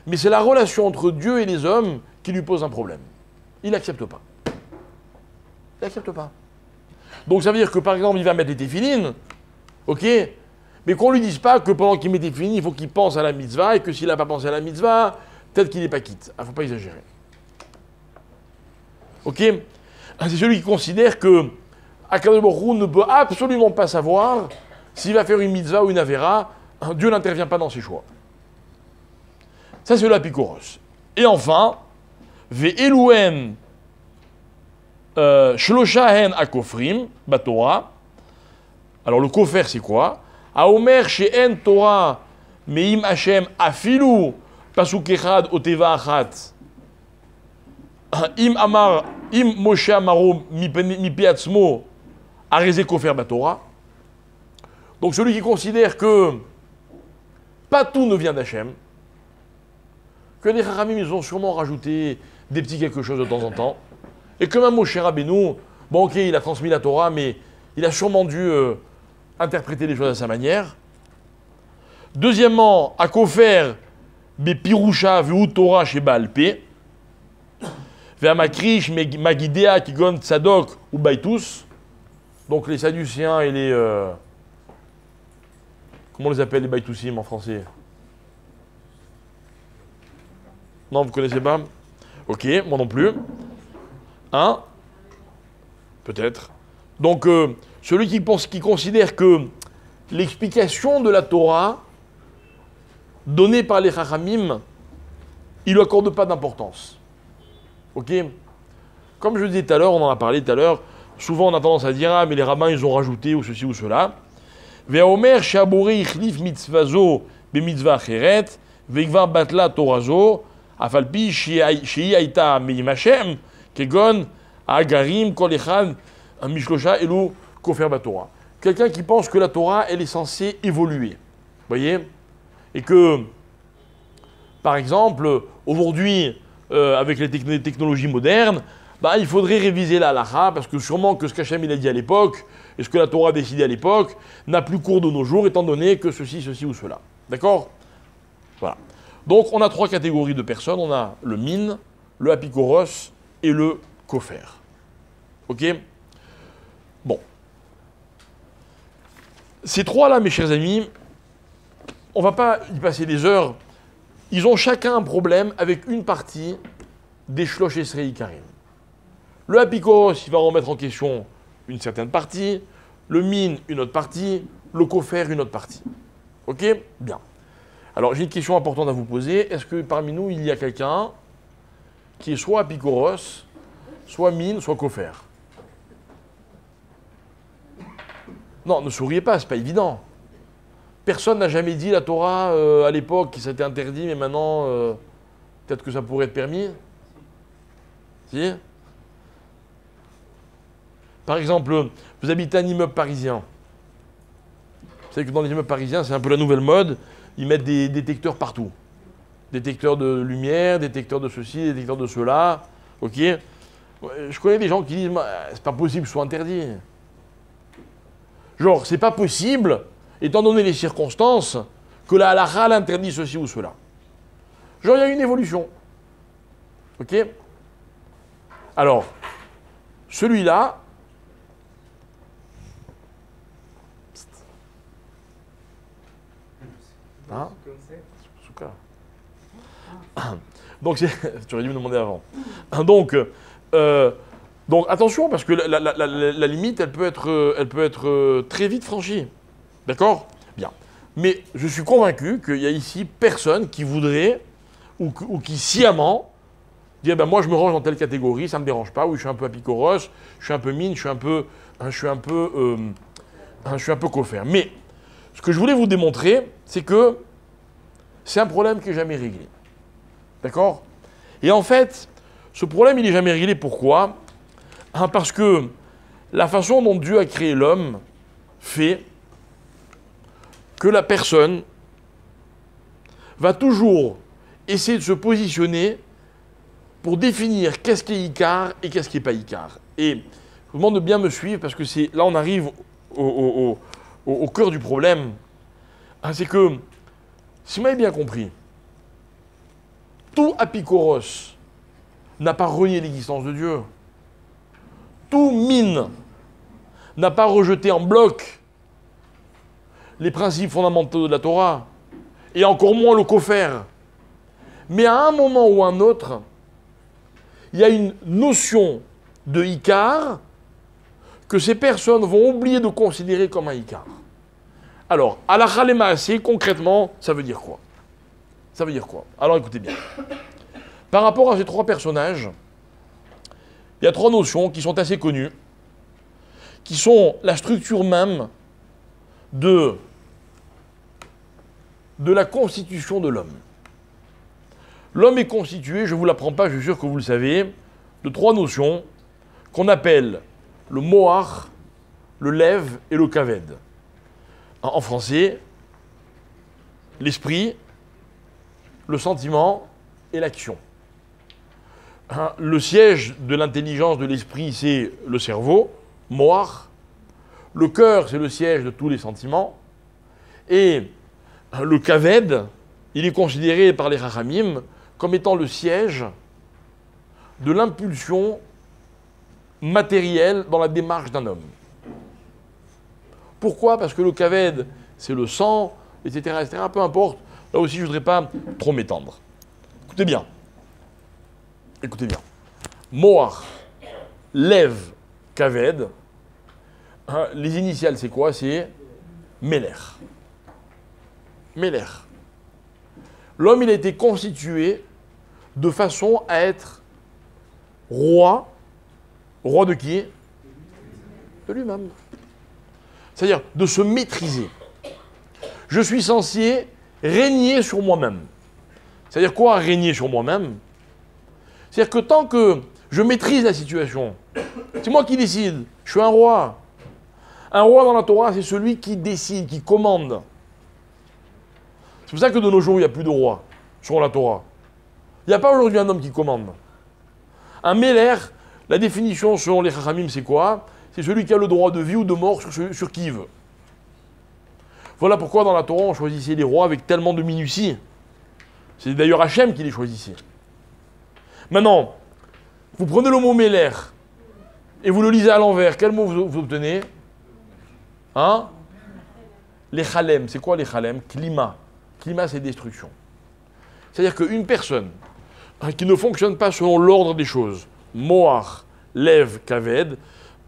mais c'est la relation entre Dieu et les hommes qui lui pose un problème. Il n'accepte pas. Il n'accepte pas. Donc ça veut dire que par exemple, il va mettre les téphilines, ok, mais qu'on ne lui dise pas que pendant qu'il met les téphilines, il faut qu'il pense à la mitzvah, et que s'il n'a pas pensé à la mitzvah, peut-être qu'il n'est pas quitte. Il ne faut pas exagérer. Ok? C'est celui qui considère que Akadosh Baruch Hu ne peut absolument pas savoir s'il va faire une mitzvah ou une avera. Dieu n'intervient pas dans ses choix. Ça, c'est l'apikoros. Et enfin, ve'eluem shloshahen akofrim batora. Alors le kofer, c'est quoi? Aomer she'en Torah me'im Hashem afilu pasuk echad oteva achat. Im amar im Moshe amaro mipi atzmo areze kofer batora. Donc celui qui considère que pas tout ne vient d'Hachem, que les Chachamim, ils ont sûrement rajouté des petits quelque chose de temps en temps, et que même Moshe Rabbeinu, bon ok, il a transmis la Torah, mais il a sûrement dû interpréter les choses à sa manière. Deuxièmement, à kofer be pirusha veu Torah chez Baal Pé, ve'amakrish magidea kigon tzadok ou baitus, donc les Sadducéens et les... comment on les appelle les baïtoussim en français? Non, vous ne connaissez pas? Ok, moi non plus. Hein? Peut-être. Donc, celui qui considère que l'explication de la Torah donnée par les Chachamim, il ne lui accorde pas d'importance. Ok? Comme je le disais tout à l'heure, on en a parlé tout à l'heure, souvent on a tendance à dire, ah, mais les rabbins, ils ont rajouté ou ceci ou cela. Ve'omer she'abore ichlif mitzvazo b'mitzvah acheret, ve'ikvar batla torazo, afalpi she'i haïta me'im Hashem, kegon agarim kol echad mishlosha elu kofer batora. Quelqu'un qui pense que la Torah, elle est censée évoluer. Vous voyez? Et que, par exemple, aujourd'hui, avec les technologies modernes, bah, il faudrait réviser la halakha, parce que sûrement que ce qu'Hachem il a dit à l'époque, et ce que la Torah a décidé à l'époque, n'a plus cours de nos jours, étant donné que ceci ou cela. D'accord? Voilà. Donc, on a trois catégories de personnes. On a le min, le apikoros et le kofer. Ok? Bon. Ces trois-là, mes chers amis, on ne va pas y passer des heures. Ils ont chacun un problème avec une partie des shlosh esrei ikarim. Le apikoros, il va remettre en question une certaine partie, le min, une autre partie, le kofer, une autre partie. Ok? Bien. Alors, j'ai une question importante à vous poser. Est-ce que parmi nous, il y a quelqu'un qui est soit apikoros, soit mine, soit kofer? Non, ne souriez pas, c'est pas évident. Personne n'a jamais dit la Torah à l'époque qui s'était interdit, mais maintenant, peut-être que ça pourrait être permis. Si? Par exemple, vous habitez un immeuble parisien. Vous savez que dans les immeubles parisiens, c'est un peu la nouvelle mode. Ils mettent des détecteurs partout. Détecteurs de lumière, détecteurs de ceci, détecteurs de cela. Ok? Je connais des gens qui disent c'est pas possible que ce soit interdit. Genre, c'est pas possible, étant donné les circonstances, que la halakha interdit ceci ou cela. Genre, il y a une évolution. Ok? Alors, celui-là. Hein? Donc, tu aurais dû me demander avant. Donc attention, parce que la limite, elle peut être très vite franchie. D'accord? Bien. Mais je suis convaincu qu'il y a ici personne qui voudrait, ou qui sciemment, dit ben moi je me range dans telle catégorie, ça ne me dérange pas, oui je suis un peu apikoros, je suis un peu mine, je suis un peu kofer. Mais ce que je voulais vous démontrer, c'est que c'est un problème qui n'est jamais réglé. D'accord? Et en fait, ce problème, il n'est jamais réglé. Pourquoi? Parce que la façon dont Dieu a créé l'homme fait que la personne va toujours essayer de se positionner pour définir qu'est-ce qui est Icar et qu'est-ce qui n'est pas Icar. Et je vous demande de bien me suivre parce que là, on arrive au cœur du problème. C'est que, si vous m'avez bien compris, tout apikoros n'a pas renié l'existence de Dieu. Tout mine n'a pas rejeté en bloc les principes fondamentaux de la Torah, et encore moins le kofer. Mais à un moment ou un autre, il y a une notion de Icar que ces personnes vont oublier de considérer comme un Icar. Alors, halakha lemaaseh, concrètement, ça veut dire quoi? Ça veut dire quoi? Alors écoutez bien. Par rapport à ces trois personnages, il y a trois notions qui sont assez connues, qui sont la structure même de la constitution de l'homme. L'homme est constitué, je ne vous l'apprends pas, je suis sûr que vous le savez, de trois notions qu'on appelle le moar, le lev et le kaved. En français, l'esprit, le sentiment et l'action. Le siège de l'intelligence de l'esprit, c'est le cerveau, moar. Le cœur, c'est le siège de tous les sentiments. Et le kaved, il est considéré par les Chachamim comme étant le siège de l'impulsion matérielle dans la démarche d'un homme. Pourquoi? Parce que le kaved, c'est le sang, etc., etc., peu importe. Là aussi, je ne voudrais pas trop m'étendre. Écoutez bien. Écoutez bien. Moar, lev, kaved. Les initiales, c'est quoi? C'est Meler. Meler. L'homme, il a été constitué de façon à être roi. Roi de qui? De lui-même. C'est-à-dire de se maîtriser. Je suis censé régner sur moi-même. C'est-à-dire quoi, régner sur moi-même? C'est-à-dire que tant que je maîtrise la situation, c'est moi qui décide. Je suis un roi. Un roi dans la Torah, c'est celui qui décide, qui commande. C'est pour ça que de nos jours, il n'y a plus de roi sur la Torah. Il n'y a pas aujourd'hui un homme qui commande. Un Meler, la définition selon les Chachamim, c'est quoi? C'est celui qui a le droit de vie ou de mort sur qui il veut. Voilà pourquoi dans la Torah, on choisissait les rois avec tellement de minutie. C'est d'ailleurs Hachem qui les choisissait. Maintenant, vous prenez le mot Meler et vous le lisez à l'envers. Quel mot vous obtenez? Hein? Les Chalem. C'est quoi les Chalem? Climat. Climat, c'est destruction. C'est-à-dire qu'une personne qui ne fonctionne pas selon l'ordre des choses, Moar, Lev, Kaved,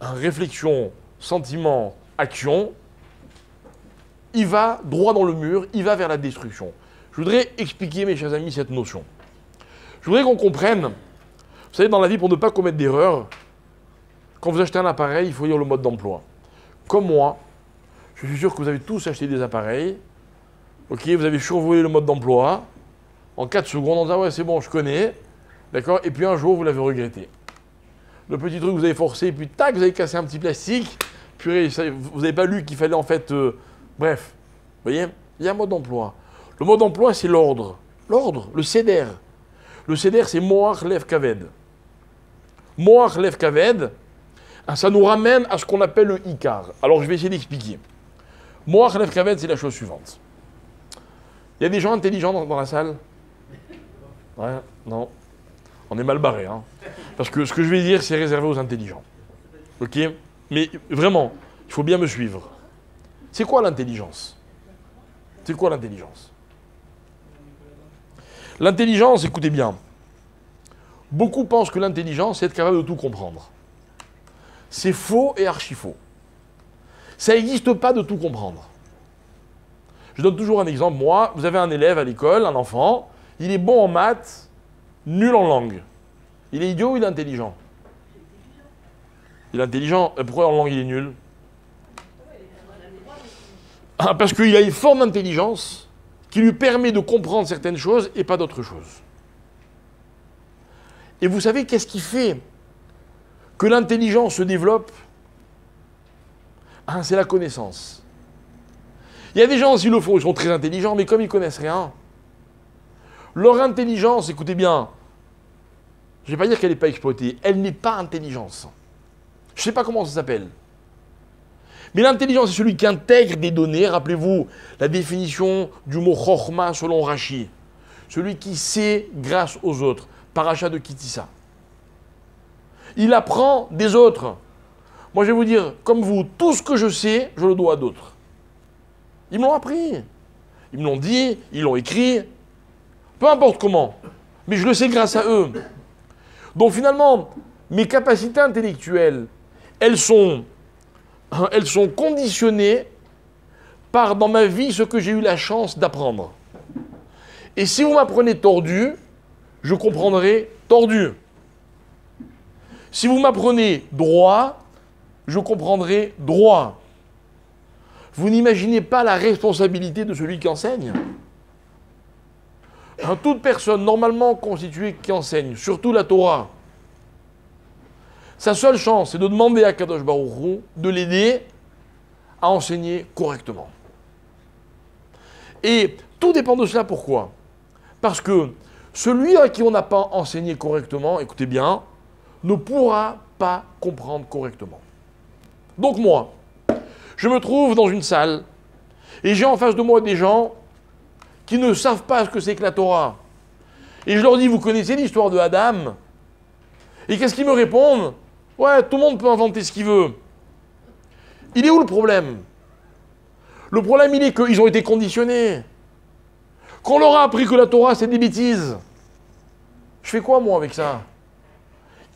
réflexion, sentiment, action, il va droit dans le mur, il va vers la destruction. Je voudrais expliquer, mes chers amis, cette notion. Je voudrais qu'on comprenne, vous savez, dans la vie, pour ne pas commettre d'erreur, quand vous achetez un appareil, il faut lire le mode d'emploi. Comme moi, je suis sûr que vous avez tous acheté des appareils, ok, vous avez survolé le mode d'emploi, en 4 secondes, en disant, ouais, c'est bon, je connais, d'accord, et puis un jour, vous l'avez regretté. Le petit truc, vous avez forcé, et puis tac, vous avez cassé un petit plastique, purée, vous n'avez pas lu qu'il fallait en fait... bref, vous voyez, il y a un mode d'emploi. Le mode d'emploi, c'est l'ordre. L'ordre, le seder. Le seder, c'est Moach Lev Kaved. Moach Lev Kaved, ça nous ramène à ce qu'on appelle le Ikar. Alors, je vais essayer d'expliquer. Moach Lev Kaved, c'est la chose suivante. Il y a des gens intelligents dans la salle? Ouais, non. On est mal barré, hein. Parce que ce que je vais dire, c'est réservé aux intelligents. Ok? Mais vraiment, il faut bien me suivre. C'est quoi l'intelligence? C'est quoi l'intelligence? L'intelligence, écoutez bien. Beaucoup pensent que l'intelligence, c'est être capable de tout comprendre. C'est faux et archi faux. Ça n'existe pas de tout comprendre. Je donne toujours un exemple. Moi, vous avez un élève à l'école, un enfant, il est bon en maths, nul en langue. Il est idiot ou il est intelligent? Il est intelligent. Et pourquoi en langue il est nul? Parce qu'il a une forme d'intelligence qui lui permet de comprendre certaines choses et pas d'autres choses. Et vous savez qu'est-ce qui fait que l'intelligence se développe? C'est la connaissance. Il y a des gens, s'ils le font, ils sont très intelligents, mais comme ils ne connaissent rien, leur intelligence, écoutez bien, je ne vais pas dire qu'elle n'est pas exploitée, elle n'est pas intelligence. Je ne sais pas comment ça s'appelle. Mais l'intelligence, c'est celui qui intègre des données. Rappelez-vous la définition du mot chokhma selon Rashi. Celui qui sait grâce aux autres. Paracha de Kitissa. Il apprend des autres. Moi, je vais vous dire, comme vous, tout ce que je sais, je le dois à d'autres. Ils me l'ont appris. Ils me l'ont dit, ils l'ont écrit. Peu importe comment. Mais je le sais grâce à eux. Donc finalement, mes capacités intellectuelles, elles sont conditionnées par, dans ma vie, ce que j'ai eu la chance d'apprendre. Et si vous m'apprenez tordu, je comprendrai tordu. Si vous m'apprenez droit, je comprendrai droit. Vous n'imaginez pas la responsabilité de celui qui enseigne. Toute personne normalement constituée qui enseigne, surtout la Torah, sa seule chance, c'est de demander à Kadosh Baruch Hu de l'aider à enseigner correctement. Et tout dépend de cela. Pourquoi? Parce que celui à qui on n'a pas enseigné correctement, écoutez bien, ne pourra pas comprendre correctement. Donc moi, je me trouve dans une salle et j'ai en face de moi des gens qui ne savent pas ce que c'est que la Torah. Et je leur dis, vous connaissez l'histoire de Adam? Et qu'est-ce qu'ils me répondent? Ouais, tout le monde peut inventer ce qu'il veut. Il est où le problème? Le problème, il est qu'ils ont été conditionnés. Qu'on leur a appris que la Torah, c'est des bêtises. Je fais quoi, moi, avec ça?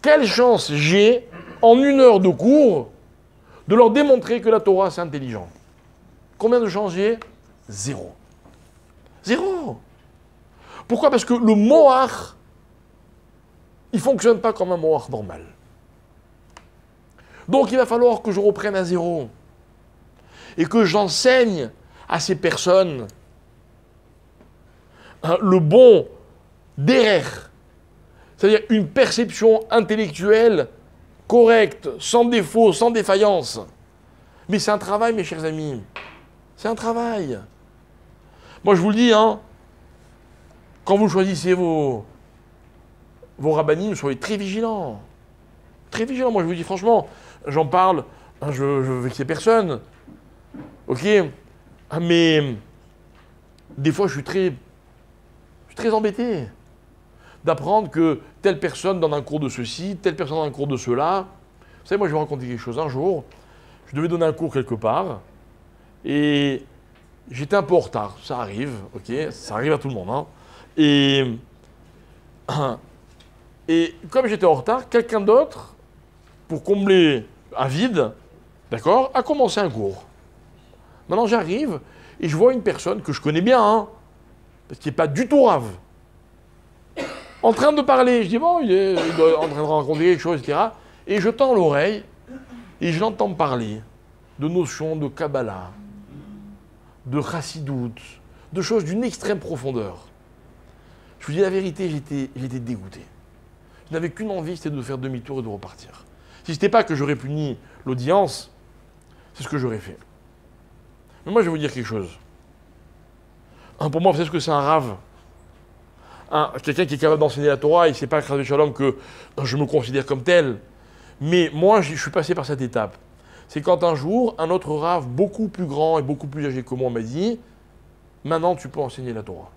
Quelle chance j'ai, en 1 heure de cours, de leur démontrer que la Torah, c'est intelligent? Combien de chances j'ai? 0. 0. Pourquoi? Parce que le moach, il ne fonctionne pas comme un moach normal. Donc il va falloir que je reprenne à 0 et que j'enseigne à ces personnes le bon derer, c'est-à-dire une perception intellectuelle correcte, sans défaut, sans défaillance. Mais c'est un travail, mes chers amis. C'est un travail. Moi, je vous le dis, hein, quand vous choisissez vos rabbinim, soyez très vigilants. Très vigilants. Moi, je vous dis franchement, j'en parle, je veux vexer personne. Ok? Mais des fois, je suis très embêté d'apprendre que telle personne donne un cours de ceci, telle personne donne un cours de cela. Vous savez, moi, je vais vous raconter quelque chose. Un jour, je devais donner un cours quelque part et j'étais un peu en retard. Ça arrive, ok? Ça arrive à tout le monde, hein? Et comme j'étais en retard, quelqu'un d'autre, pour combler un vide, d'accord, a commencé un cours. Maintenant, j'arrive et je vois une personne que je connais bien, hein, parce qu'il n'est pas du tout rave, en train de parler. Je dis, bon, il doit en train de raconter quelque chose, etc. Et je tends l'oreille et je l'entends parler de notions de Kabbalah, de Chassidout, de choses d'une extrême profondeur. Je vous dis la vérité, j'étais dégoûté. Je n'avais qu'une envie, c'était de faire demi-tour et de repartir. Si ce n'était pas que j'aurais puni l'audience, c'est ce que j'aurais fait. Mais moi, je vais vous dire quelque chose. Pour moi, vous savez ce que c'est un rave? Quelqu'un qui est capable d'enseigner la Torah, et c'est pas Chas v'Shalom que je me considère comme tel. Mais moi, je suis passé par cette étape. C'est quand un jour, un autre rave beaucoup plus grand et beaucoup plus âgé que moi m'a dit « Maintenant, tu peux enseigner la Torah ».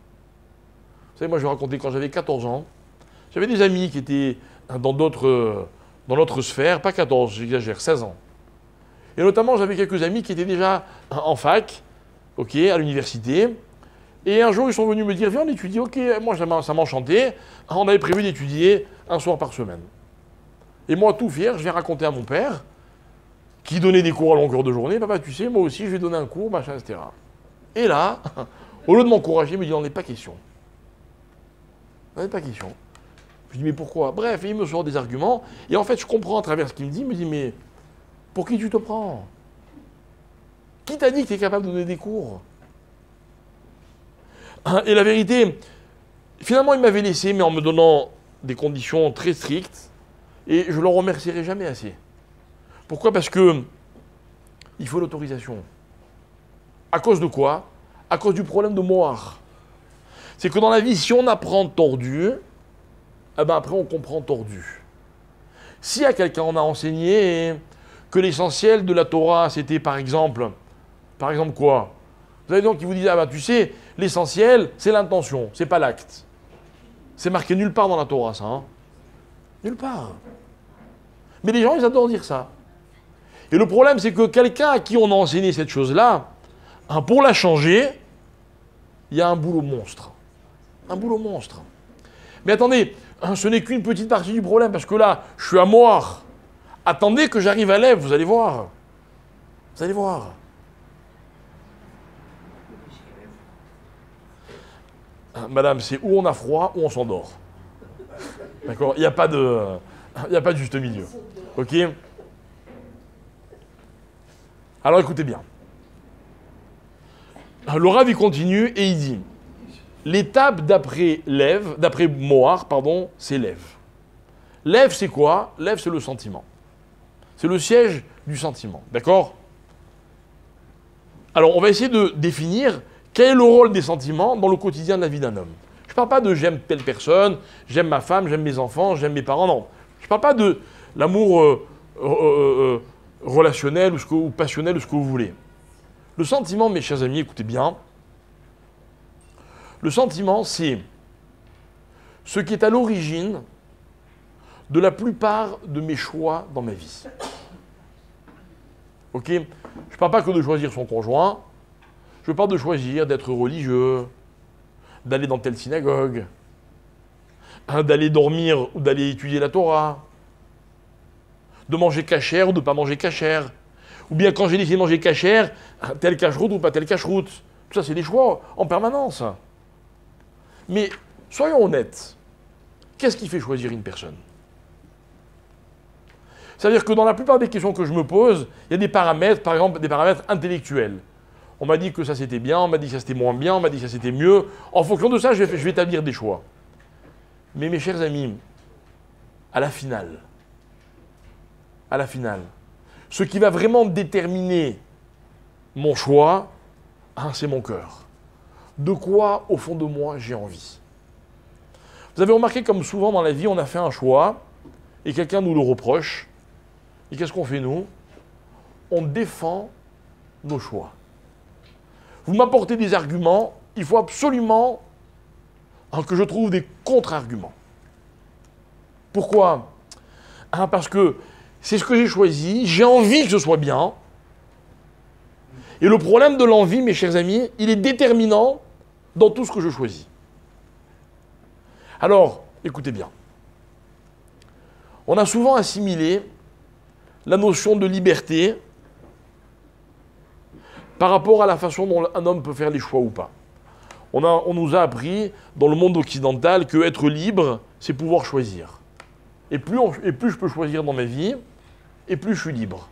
Vous savez, moi, je vais raconter quand j'avais 14 ans. J'avais des amis qui étaient dans notre sphère, pas 14, j'exagère, 16 ans. Et notamment, j'avais quelques amis qui étaient déjà en fac, ok, à l'université. Et un jour, ils sont venus me dire, viens, on étudie. Ok, moi, ça m'enchantait. On avait prévu d'étudier un soir par semaine. Et moi, tout fier, je viens raconter à mon père, qui donnait des cours à longueur de journée, papa, tu sais, moi aussi, je vais donner un cours, machin, etc. Et là, au lieu de m'encourager, il me dit, on n'est pas question. On n'est pas question. Je dis, mais pourquoi? Bref, il me sort des arguments. Et en fait, je comprends à travers ce qu'il me dit. Il me dit, mais pour qui tu te prends? Qui t'a dit que tu es capable de donner des cours? Et la vérité, finalement, il m'avait laissé, mais en me donnant des conditions très strictes. Et je ne le remercierai jamais assez. Pourquoi? Parce que il faut l'autorisation. À cause de quoi? À cause du problème de moire. C'est que dans la vie, si on apprend tordu, eh ben après on comprend tordu. Si à quelqu'un on a enseigné que l'essentiel de la Torah, c'était par exemple quoi? Vous avez donc qui vous disent, ah ben tu sais, l'essentiel, c'est l'intention, c'est pas l'acte. C'est marqué nulle part dans la Torah, ça. Hein? Nulle part. Mais les gens, ils adorent dire ça. Et le problème, c'est que quelqu'un à qui on a enseigné cette chose-là, pour la changer, il y a un boulot monstre. Un boulot monstre. Mais attendez, ce n'est qu'une petite partie du problème, parce que là, je suis à Moire. Attendez que j'arrive à Lève, vous allez voir. Vous allez voir. Madame, c'est où on a froid, ou on s'endort. D'accord? Il n'y a pas de juste milieu. Ok? Alors écoutez bien. Le Rav, il continue et il dit, l'étape d'après Moar, c'est Lève. Lève, c'est quoi? Lève, c'est le sentiment. C'est le siège du sentiment. D'accord? Alors, on va essayer de définir quel est le rôle des sentiments dans le quotidien de la vie d'un homme. Je ne parle pas de j'aime telle personne, j'aime ma femme, j'aime mes enfants, j'aime mes parents, non. Je ne parle pas de l'amour relationnel ou passionnel ou ce que vous voulez. Le sentiment, mes chers amis, écoutez bien, le sentiment, c'est ce qui est à l'origine de la plupart de mes choix dans ma vie. Ok? Je ne parle pas que de choisir son conjoint, je parle de choisir d'être religieux, d'aller dans telle synagogue, d'aller dormir ou d'aller étudier la Torah, de manger cachère ou de ne pas manger cachère, ou bien quand j'ai décidé de manger cachère, telle cacheroute ou pas telle cacheroute. Tout ça, c'est des choix en permanence. Mais soyons honnêtes, qu'est-ce qui fait choisir une personne? C'est-à-dire que dans la plupart des questions que je me pose, il y a des paramètres, par exemple des paramètres intellectuels. On m'a dit que ça c'était bien, on m'a dit que ça c'était moins bien, on m'a dit que ça c'était mieux. En fonction de ça, je vais établir des choix. Mais mes chers amis, à la finale, ce qui va vraiment déterminer mon choix, c'est mon cœur. De quoi, au fond de moi, j'ai envie. Vous avez remarqué comme souvent dans la vie, on a fait un choix et quelqu'un nous le reproche. Et qu'est-ce qu'on fait, nous? On défend nos choix. Vous m'apportez des arguments, il faut absolument que je trouve des contre-arguments. Pourquoi? Parce que c'est ce que j'ai choisi, j'ai envie que ce soit bien. Et le problème de l'envie, mes chers amis, il est déterminant dans tout ce que je choisis. Alors, écoutez bien. On a souvent assimilé la notion de liberté par rapport à la façon dont un homme peut faire les choix ou pas. on nous a appris, dans le monde occidental, que être libre, c'est pouvoir choisir. Et plus je peux choisir dans ma vie, et plus je suis libre.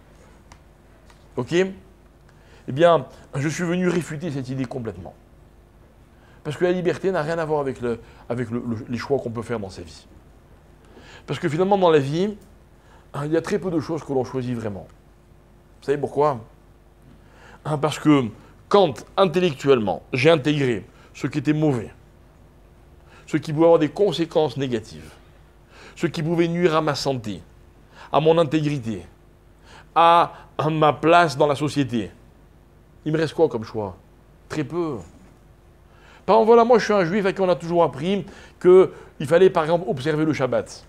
Ok? Eh bien, je suis venu réfuter cette idée complètement. Parce que la liberté n'a rien à voir avec les choix qu'on peut faire dans sa vie. Parce que finalement, dans la vie, il y a très peu de choses que l'on choisit vraiment. Vous savez pourquoi? Parce que quand, intellectuellement, j'ai intégré ce qui était mauvais, ce qui pouvait avoir des conséquences négatives, ce qui pouvait nuire à ma santé, à mon intégrité, à ma place dans la société, il me reste quoi comme choix? Très peu. Par exemple, voilà, moi je suis un juif à qui on a toujours appris qu'il fallait par exemple observer le Shabbat.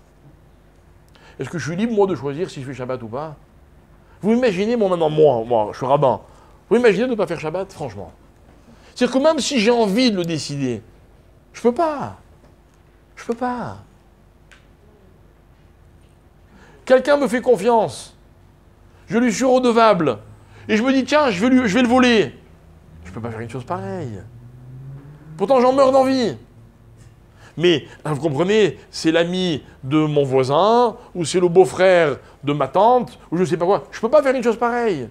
Est-ce que je suis libre, moi, de choisir si je fais Shabbat ou pas? Vous imaginez, moi maintenant, moi, je suis rabbin, vous imaginez de ne pas faire Shabbat, franchement? C'est-à-dire que même si j'ai envie de le décider, je peux pas. Je peux pas. Quelqu'un me fait confiance, je lui suis redevable, et je me dis, tiens, je vais le voler. Je peux pas faire une chose pareille. Pourtant, j'en meurs d'envie. Mais, vous comprenez, c'est l'ami de mon voisin, ou c'est le beau-frère de ma tante, ou je ne sais pas quoi. Je ne peux pas faire une chose pareille.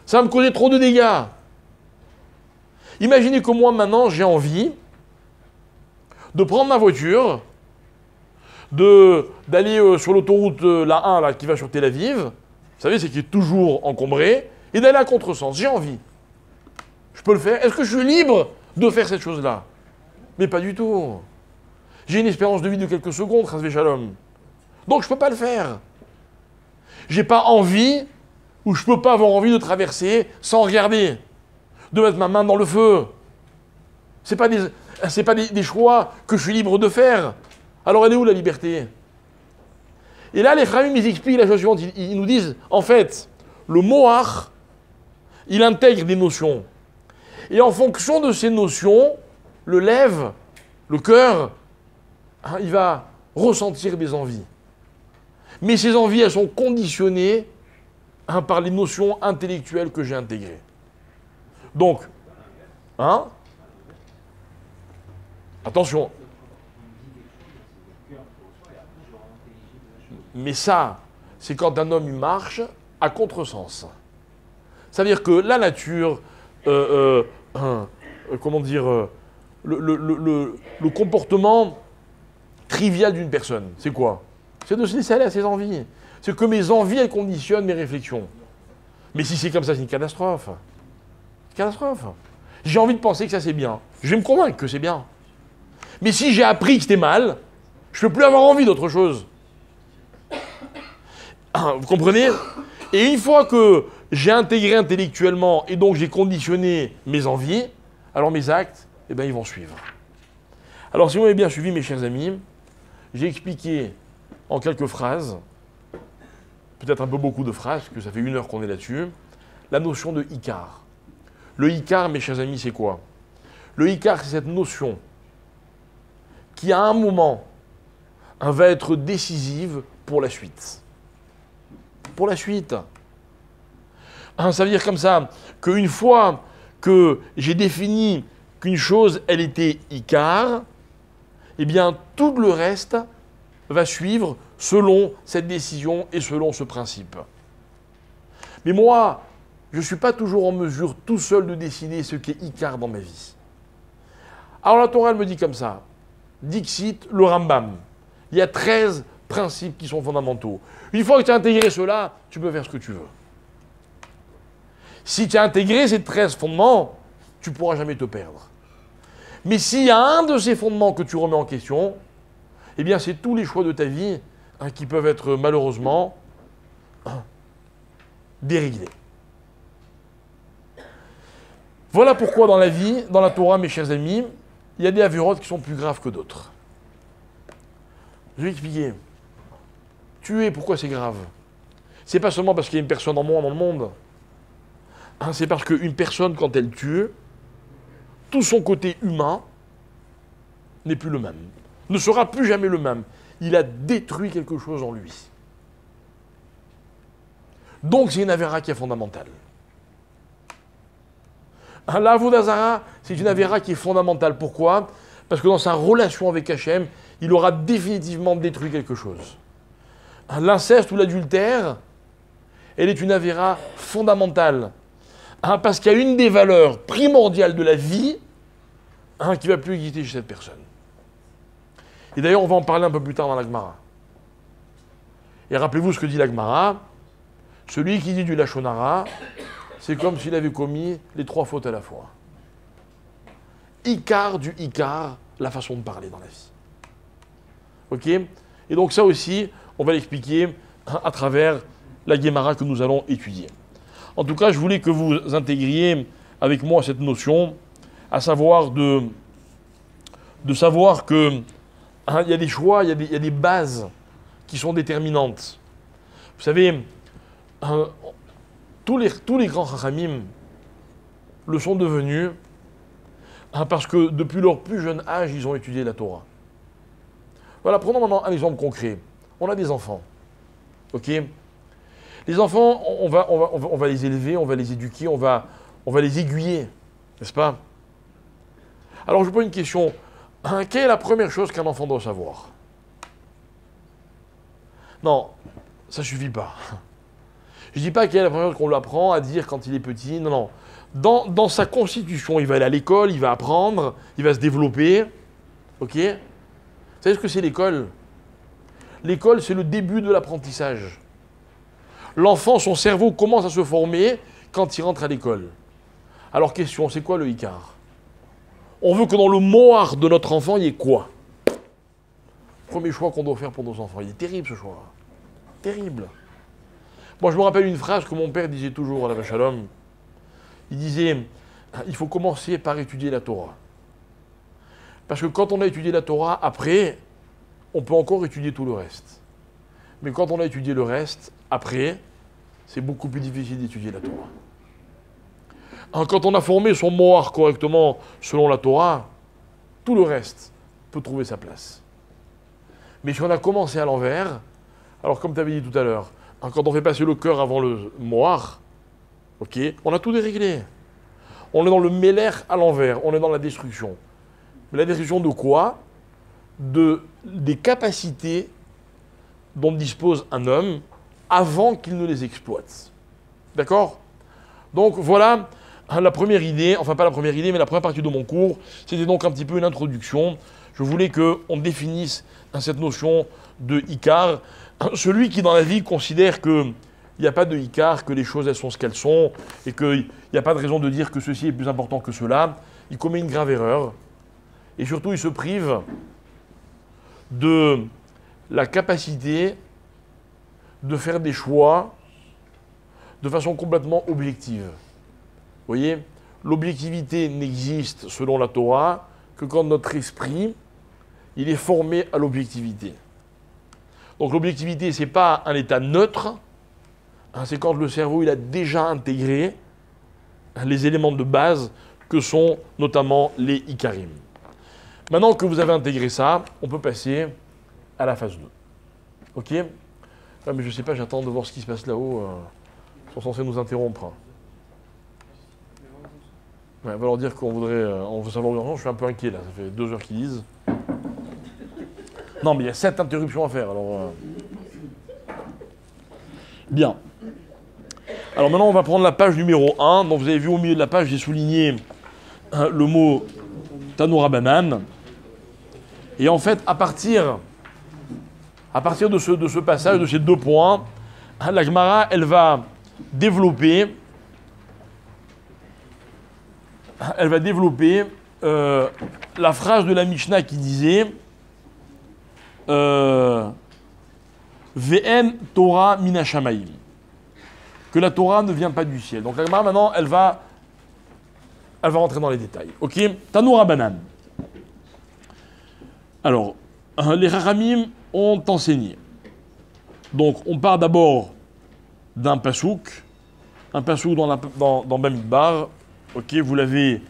Ça va me causer trop de dégâts. Imaginez que moi, maintenant, j'ai envie de prendre ma voiture, d'aller sur l'autoroute, la 1, là, qui va sur Tel Aviv, vous savez, c'est qui est toujours encombré, et d'aller à contresens. J'ai envie. Je peux le faire. Est-ce que je suis libre de faire cette chose-là? Mais pas du tout. J'ai une espérance de vie de quelques secondes, Chas v'Shalom. Donc je ne peux pas le faire. J'ai pas envie, ou je ne peux pas avoir envie de traverser sans regarder, de mettre ma main dans le feu. Ce n'est pas des choix que je suis libre de faire. Alors elle est où la liberté? Et là, les Khamim, ils expliquent la chose suivante. Ils nous disent, en fait, le moach, il intègre des notions. Et en fonction de ces notions, le lève, le cœur, il va ressentir des envies. Mais ces envies, elles sont conditionnées par les notions intellectuelles que j'ai intégrées. Donc, attention. Mais ça, c'est quand un homme il marche à contresens. C'est-à-dire que la nature, comment dire, le comportement trivial d'une personne, c'est quoi? C'est de se laisser aller à ses envies. C'est que mes envies, elles conditionnent mes réflexions. Mais si c'est comme ça, c'est une catastrophe. Une catastrophe. J'ai envie de penser que ça c'est bien. Je vais me convaincre que c'est bien. Mais si j'ai appris que c'était mal, je ne peux plus avoir envie d'autre chose. Vous comprenez? Et une fois que j'ai intégré intellectuellement et donc j'ai conditionné mes envies, alors mes actes, eh bien, ils vont suivre. Alors si vous m'avez bien suivi, mes chers amis, j'ai expliqué en quelques phrases, peut-être un peu beaucoup de phrases, parce que ça fait 1 heure qu'on est là-dessus, la notion de Ikar. Le Ikar, mes chers amis, c'est quoi? Le Ikar, c'est cette notion qui, à un moment, va être décisive pour la suite. Pour la suite. Ça veut dire comme ça, qu'une fois que j'ai défini qu'une chose, elle était Ikar, eh bien, tout le reste va suivre selon cette décision et selon ce principe. Mais moi, je ne suis pas toujours en mesure tout seul de décider ce qu'est Ikar dans ma vie. Alors la Torah, elle me dit comme ça, Dixit, le Rambam, il y a 13 principes qui sont fondamentaux. Une fois que tu as intégré cela, tu peux faire ce que tu veux. Si tu as intégré ces 13 fondements, tu ne pourras jamais te perdre. Mais s'il y a un de ces fondements que tu remets en question, eh bien c'est tous les choix de ta vie qui peuvent être malheureusement déréglés. Voilà pourquoi dans la vie, dans la Torah, mes chers amis, il y a des avérotes qui sont plus graves que d'autres. Je vais expliquer. Tuer, pourquoi c'est grave? C'est pas seulement parce qu'il y a une personne en moins dans le monde. C'est parce qu'une personne, quand elle tue, tout son côté humain n'est plus le même. Ne sera plus jamais le même. Il a détruit quelque chose en lui. Donc c'est une avéra qui est fondamentale. La Avodah Zara, c'est une avéra qui est fondamentale. Pourquoi? Parce que dans sa relation avec Hachem, il aura définitivement détruit quelque chose. L'inceste ou l'adultère, elle est une avéra fondamentale. Parce qu'il y a une des valeurs primordiales de la vie qui ne va plus exister chez cette personne. Et d'ailleurs, on va en parler un peu plus tard dans la Gemara. Et rappelez-vous ce que dit la Gemara. Celui qui dit du Lachon Hara, c'est comme s'il avait commis les 3 fautes à la fois. Icar du Icar, la façon de parler dans la vie. Ok? Et donc ça aussi, on va l'expliquer à travers la Gemara que nous allons étudier. En tout cas, je voulais que vous intégriez avec moi cette notion, à savoir de savoir que il y a des choix, il y a des bases qui sont déterminantes. Vous savez, tous les grands Chachamim le sont devenus parce que depuis leur plus jeune âge, ils ont étudié la Torah. Voilà, prenons maintenant un exemple concret. On a des enfants, ok? Les enfants, on va les élever, on va les éduquer, on va les aiguiller, n'est-ce pas? Alors je vous pose une question. Quelle est la première chose qu'un enfant doit savoir? Non, ça ne suffit pas. Je ne dis pas quelle est la première chose qu'on lui apprend à dire quand il est petit. Non, non. Dans sa constitution, il va aller à l'école, il va apprendre, il va se développer. Ok? Vous savez ce que c'est l'école? L'école, c'est le début de l'apprentissage. L'enfant, son cerveau commence à se former quand il rentre à l'école. Alors, question, c'est quoi le Icar? On veut que dans le mohar de notre enfant, il y ait quoi? Premier choix qu'on doit faire pour nos enfants. Il est terrible ce choix. Terrible. Moi, je me rappelle une phrase que mon père disait toujours à la Shalom. Il disait, il faut commencer par étudier la Torah. Parce que quand on a étudié la Torah, après, on peut encore étudier tout le reste. Mais quand on a étudié le reste, après, c'est beaucoup plus difficile d'étudier la Torah. Quand on a formé son mohar correctement selon la Torah, tout le reste peut trouver sa place. Mais si on a commencé à l'envers, alors comme tu avais dit tout à l'heure, quand on fait passer le cœur avant le mohar, ok, on a tout déréglé. On est dans le méler à l'envers, on est dans la destruction. Mais la destruction de quoi? Des capacités dont dispose un homme avant qu'il ne les exploite. D'accord? Donc voilà la première idée, enfin pas la première idée, mais la première partie de mon cours, c'était donc un petit peu une introduction. Je voulais qu'on définisse cette notion de Icar. Celui qui dans la vie considère qu'il n'y a pas de Icar, que les choses elles sont ce qu'elles sont, et qu'il n'y a pas de raison de dire que ceci est plus important que cela, il commet une grave erreur. Et surtout, il se prive de la capacité de faire des choix de façon complètement objective. Vous voyez, l'objectivité n'existe, selon la Torah, que quand notre esprit, il est formé à l'objectivité. Donc l'objectivité, ce n'est pas un état neutre, c'est quand le cerveau il a déjà intégré les éléments de base que sont notamment les Ikarim. Maintenant que vous avez intégré ça, on peut passer à la phase 2. Ok? Ah, mais je ne sais pas, j'attends de voir ce qui se passe là-haut. Ils sont censés nous interrompre. Ouais, on va leur dire qu'on on veut savoir l'urgence. Je suis un peu inquiet là, ça fait 2 heures qu'ils disent. Non, mais il y a 7 interruptions à faire, alors... Bien. Alors maintenant, on va prendre la page numéro 1. Donc vous avez vu au milieu de la page, j'ai souligné le mot Tanoura Banan. Et en fait, à partir de ce passage, de ces 2 points, la Gemara, elle va développer la phrase de la Mishnah qui disait Ve'en Torah mina shamayim, que la Torah ne vient pas du ciel. Donc la Gemara maintenant, elle va rentrer dans les détails. Ok? Tanoura Banan. Alors, les Chachamim ont enseigné. Donc, on part d'abord d'un pasouk, dans Bamidbar. Ok, vous l'avez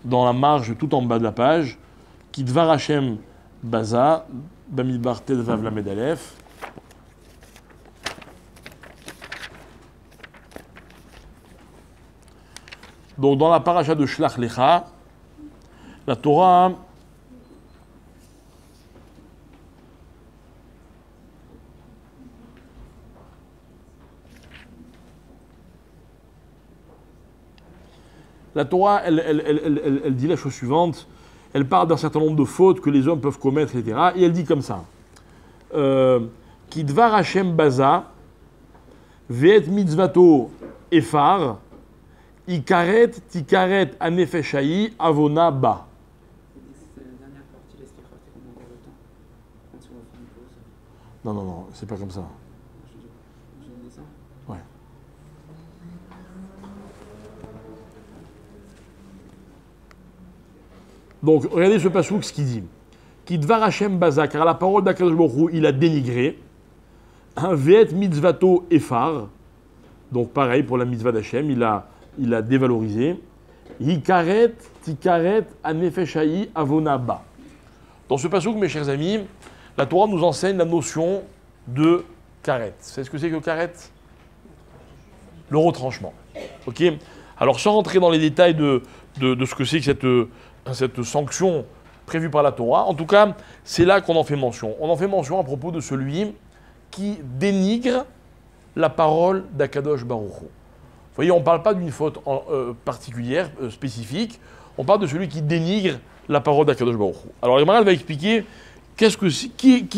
dans la marge tout en bas de la page. Kidvar Hashem Baza, Bamidbar Tedvav Lamed Aleph. Donc dans la paracha de Shlach Lecha, la Torah elle dit la chose suivante. Elle parle d'un certain nombre de fautes que les hommes peuvent commettre, etc. Et elle dit comme ça. Ki dvar Hashem baza, ve'et mitzvato efar, ikaret tikaret anefeshayi avona ba. C'est la dernière partie, laisse-les faire qu'on a encore le temps. Quand on va faire une pause. Non, c'est pas comme ça. Je dis ça. Ouais. Donc, regardez ce passouk, ce qu'il dit. Ki dvar Hashem baza, car la parole d'Akadosh Baruch Hu, il a dénigré. Un ve'et mitzvato efar. Donc, pareil, pour la mitzvah d'Hashem, il a dévalorisé. Hikaret, tikaret, anefeshayi, avona ba. Dans ce passouk, mes chers amis, la Torah nous enseigne la notion de karet. Vous savez ce que c'est que karet? Le retranchement. Ok. Alors, sans rentrer dans les détails de ce que c'est que cette sanction prévue par la Torah, en tout cas, c'est là qu'on en fait mention. On en fait mention à propos de celui qui dénigre la parole d'Akadosh Baruch Hu. Vous voyez, on ne parle pas d'une faute particulière, spécifique, on parle de celui qui dénigre la parole d'Akadosh Baruch Hu. Alors, Gemara va expliquer qui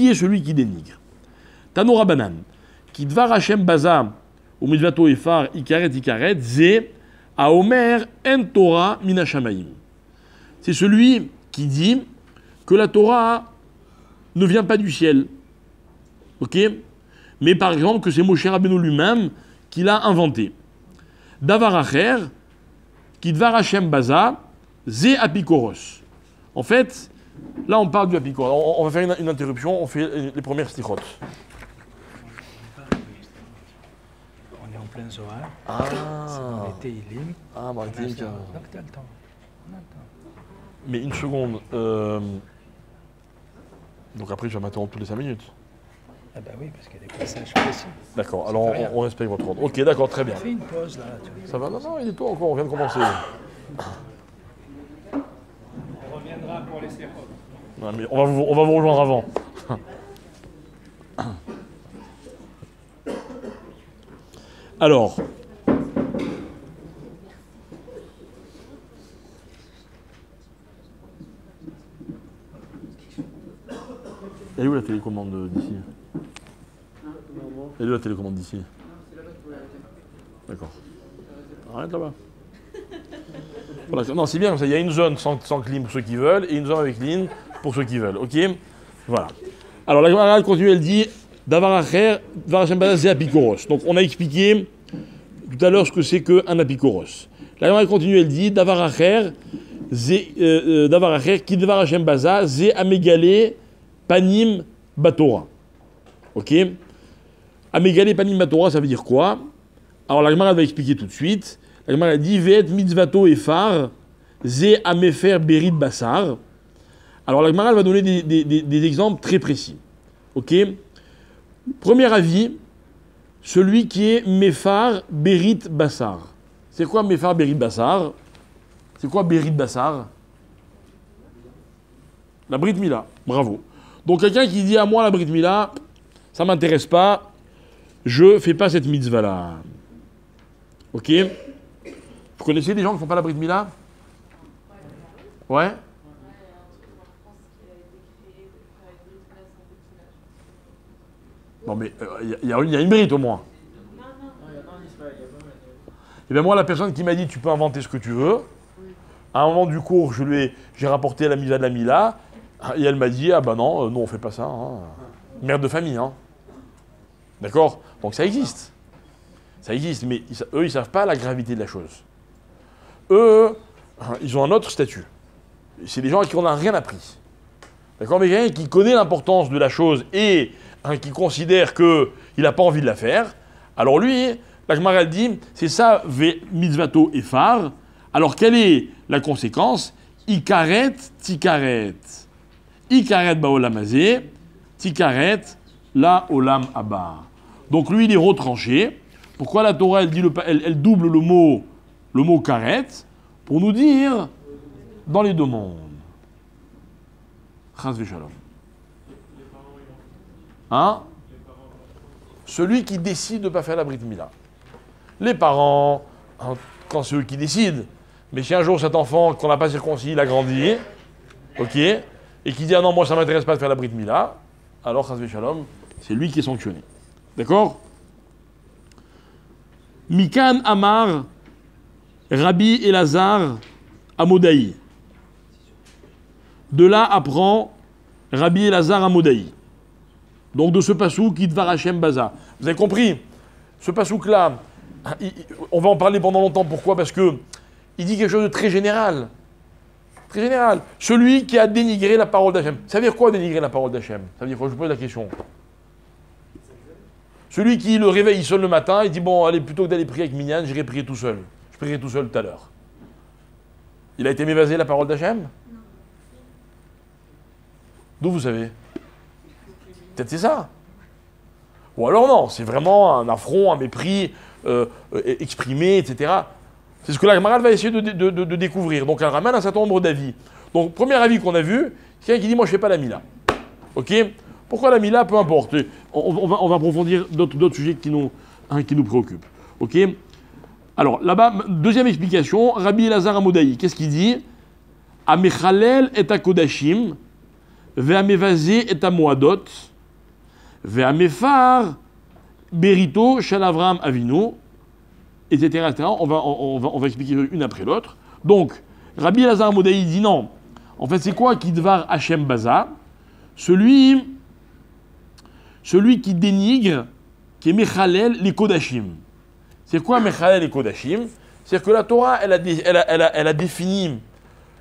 est celui qui dénigre. Tano Rabanan, qui dvar Hashem baza, ou mitzvato efar, ikaret, ze, aomer en Torah min hashamayim. C'est celui qui dit que la Torah ne vient pas du ciel. Ok? Mais par exemple que c'est Moshe Rabbeinu lui-même qui l'a inventé. Davar acher, ki dvar Hashem baza, ze apikoros. En fait, là on parle du apikoros. On va faire une interruption, on fait les premières stichotes. On est en plein Zohar. Ah, C'est dans les Teilim. ah, bah, Donc t'as le temps. On a le temps. mais une seconde. Donc après, je vais m'interrompre tous les 5 minutes. Ah bah oui, parce qu'il y a des passages précis. D'accord, alors rien. on respecte votre ordre. Ok, d'accord, très bien. Fais une pause là. Tu vois. Ça va? Non, il est tôt encore, on vient de commencer. On reviendra pour les sérotes. Non, mais on va vous rejoindre avant. Alors. Elle est où la télécommande d'ici? Elle est où la télécommande d'ici? D'accord. Arrête là-bas. Voilà. Non, c'est bien comme ça. Il y a une zone sans clim pour ceux qui veulent et une zone avec clim pour ceux qui veulent. Ok? Voilà. Alors la Gemara continue, elle dit Davar acher, dvar Hashem baza, ze apikoros. Donc on a expliqué tout à l'heure ce que c'est qu'un apikoros. La Gemara continue, elle dit Davar acher, ki dvar Hashem baza, ze amegale panim batora. Ok? Amegale panim batora, ça veut dire quoi? Alors la Gemara va expliquer tout de suite. La Gemara dit Ve'et mitzvato efar, ze amefer berit basar. Alors la Gemara va donner des exemples très précis. Ok? Premier avis, celui qui est mefar berit basar. C'est quoi mefar berit basar? C'est quoi berit basar? La brit mila. Bravo. Donc quelqu'un qui dit à moi la brit mila, ça m'intéresse pas, je fais pas cette mitzvah là. Ok? Vous connaissez des gens qui ne font pas la brit mila? Ouais? Non mais il y a une brite au moins. Et bien moi la personne qui m'a dit tu peux inventer ce que tu veux, à un moment du cours j'ai rapporté la misa de la Mila et elle m'a dit ah bah non, non on fait pas ça. Hein. Mère de famille, hein. D'accord? Donc ça existe. Ça existe, mais eux ils savent pas la gravité de la chose. Eux, ils ont un autre statut. C'est des gens à qui on n'a rien appris. D'accord? Mais quelqu'un qui connaît l'importance de la chose et qui considère qu'il n'a pas envie de la faire, alors lui, la Gemara dit, c'est ça, mitzvato efar. Alors quelle est la conséquence? Ikaret, tikaret. Ikaret baolam hazeh, tikaret la olam haba. Donc lui, il est retranché. Pourquoi la Torah, elle double le mot karet? pour nous dire dans les deux mondes. Chas v'shalom. Hein? Celui qui décide de ne pas faire la Brit Mila. Les parents, hein, quand c'est eux qui décident, mais si un jour cet enfant qu'on n'a pas circoncis, il a grandi, ok, et qui dit ah non, moi ça ne m'intéresse pas de faire la Brit Mila, alors Chas v'shalom, c'est lui qui est sanctionné. D'accord? Mikan Amar, Rabbi Elazar Amodaï. De là apprend Rabbi Elazar Amodaï. Donc de ce pasouk, Idvar Hashem Baza. Vous avez compris? Ce pasouk-là, on va en parler pendant longtemps. Pourquoi? Parce que il dit quelque chose de très général. Très général. Celui qui a dénigré la parole d'Hachem. Ça veut dire quoi dénigrer la parole d'Hachem? Ça veut dire quoi? Je vous pose la question. Celui qui le réveille, il sonne le matin, il dit bon, allez, plutôt que d'aller prier avec Minyan, j'irai prier tout seul. Je prierai tout seul tout à l'heure. Il a été mévasé la parole d'Hachem? D'où vous savez? Peut-être c'est ça. Ou alors non, c'est vraiment un affront, un mépris exprimé, etc. C'est ce que la Gemara va essayer de découvrir. Donc elle ramène un certain nombre d'avis. Donc premier avis qu'on a vu, c'est quelqu'un qui dit moi je ne fais pas la Mila. Ok? Pourquoi la Mila? Peu importe. On va approfondir d'autres sujets qui nous préoccupent. Ok? Alors là-bas, deuxième explication, Rabbi Elazar Amodaï, qu'est-ce qu'il dit? Amechalel et akodashim, ve'amevazé et amoadot, ve'amefar berito shel Avram Avinu, etc. On va expliquer une après l'autre. Donc, Rabbi Elazar Amodaï dit non. En fait, c'est quoi Kidvar Hashem Baza? Celui qui dénigre, qui est Mechalel les Kodashim. C'est quoi Mechalel les Kodashim? C'est-à-dire que la Torah, elle a défini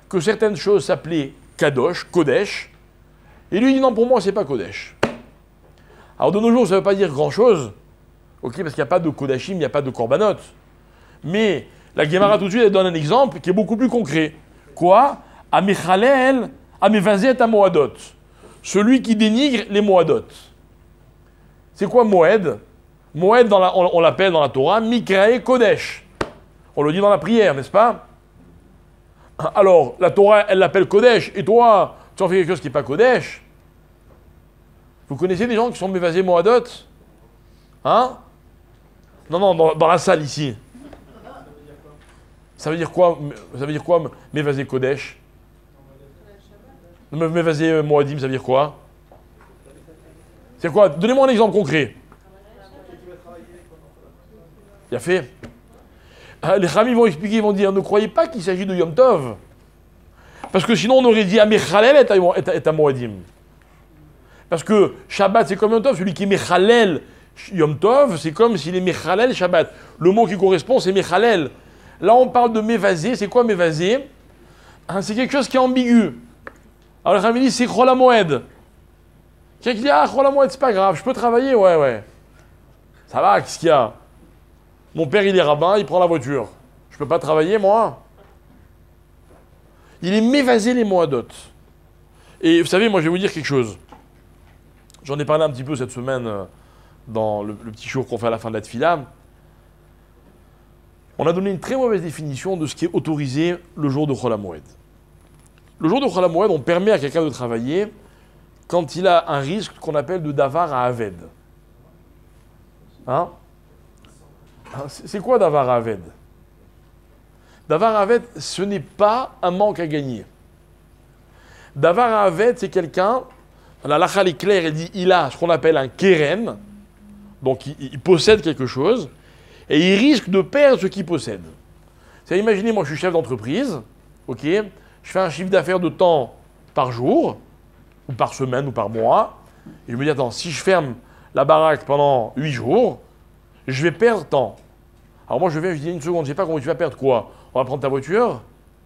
que certaines choses s'appelaient Kadosh, Kodesh, et lui dit non, pour moi, c'est pas Kodesh. Alors de nos jours, ça ne veut pas dire grand-chose, ok, parce qu'il n'y a pas de Kodashim, il n'y a pas de Korbanot. Mais la Gemara tout de suite, elle donne un exemple qui est beaucoup plus concret. Quoi? Amechalel, Amevazet Amoadot. Celui qui dénigre les Moadot. C'est quoi Moed? Moed, on l'appelle dans la Torah Mikrae Kodesh. On le dit dans la prière, n'est-ce pas? Alors, la Torah, elle l'appelle Kodesh, et toi, tu en fais quelque chose qui n'est pas Kodesh. Vous connaissez des gens qui sont mévasés Moadot? Hein? Non, dans la salle ici. Ça veut dire quoi mévasé Kodesh? Mévasé Moadim, ça veut dire quoi? C'est quoi? Donnez-moi un exemple concret. Il a fait. Les Chamis vont expliquer, ils vont dire, ne croyez pas qu'il s'agit de Yom Tov. Parce que sinon on aurait dit Amechalel et Amoadim. Parce que Shabbat c'est comme Yom Tov, celui qui est Mechalel Yom Tov, c'est comme s'il est Mechalel Shabbat. Le mot qui correspond c'est Mechalel. Là on parle de Mévasé, c'est quoi Mévasé? C'est quelque chose qui est ambigu. Alors les Chamis disent c'est Chol HaMoed. Quelqu'un qui dit ah Chol HaMoed c'est pas grave, je peux travailler, ouais. Ça va, qu'est-ce qu'il y a? Mon père, il est rabbin, il prend la voiture. Je ne peux pas travailler, moi. Il est mévasé les Moadot. Et vous savez, moi, je vais vous dire quelque chose. J'en ai parlé un petit peu cette semaine dans le petit jour qu'on fait à la fin de la Tfila. On a donné une très mauvaise définition de ce qui est autorisé le jour de Chol HaMoed. Le jour de Chol HaMoed, on permet à quelqu'un de travailler quand il a un risque qu'on appelle de davar à aved. Hein? C'est quoi Davar Aved? Davar Aved, ce n'est pas un manque à gagner. Davar Aved, c'est quelqu'un, la lacha est claire, elle dit il a ce qu'on appelle un keren, donc il possède quelque chose, et il risque de perdre ce qu'il possède. C'est, imaginez, moi je suis chef d'entreprise, ok, je fais un chiffre d'affaires de temps par jour, ou par semaine, ou par mois, et je me dis attends, si je ferme la baraque pendant 8 jours, je vais perdre tant. Alors moi je viens, je dis une seconde, je ne sais pas comment tu vas perdre quoi. On va prendre ta voiture?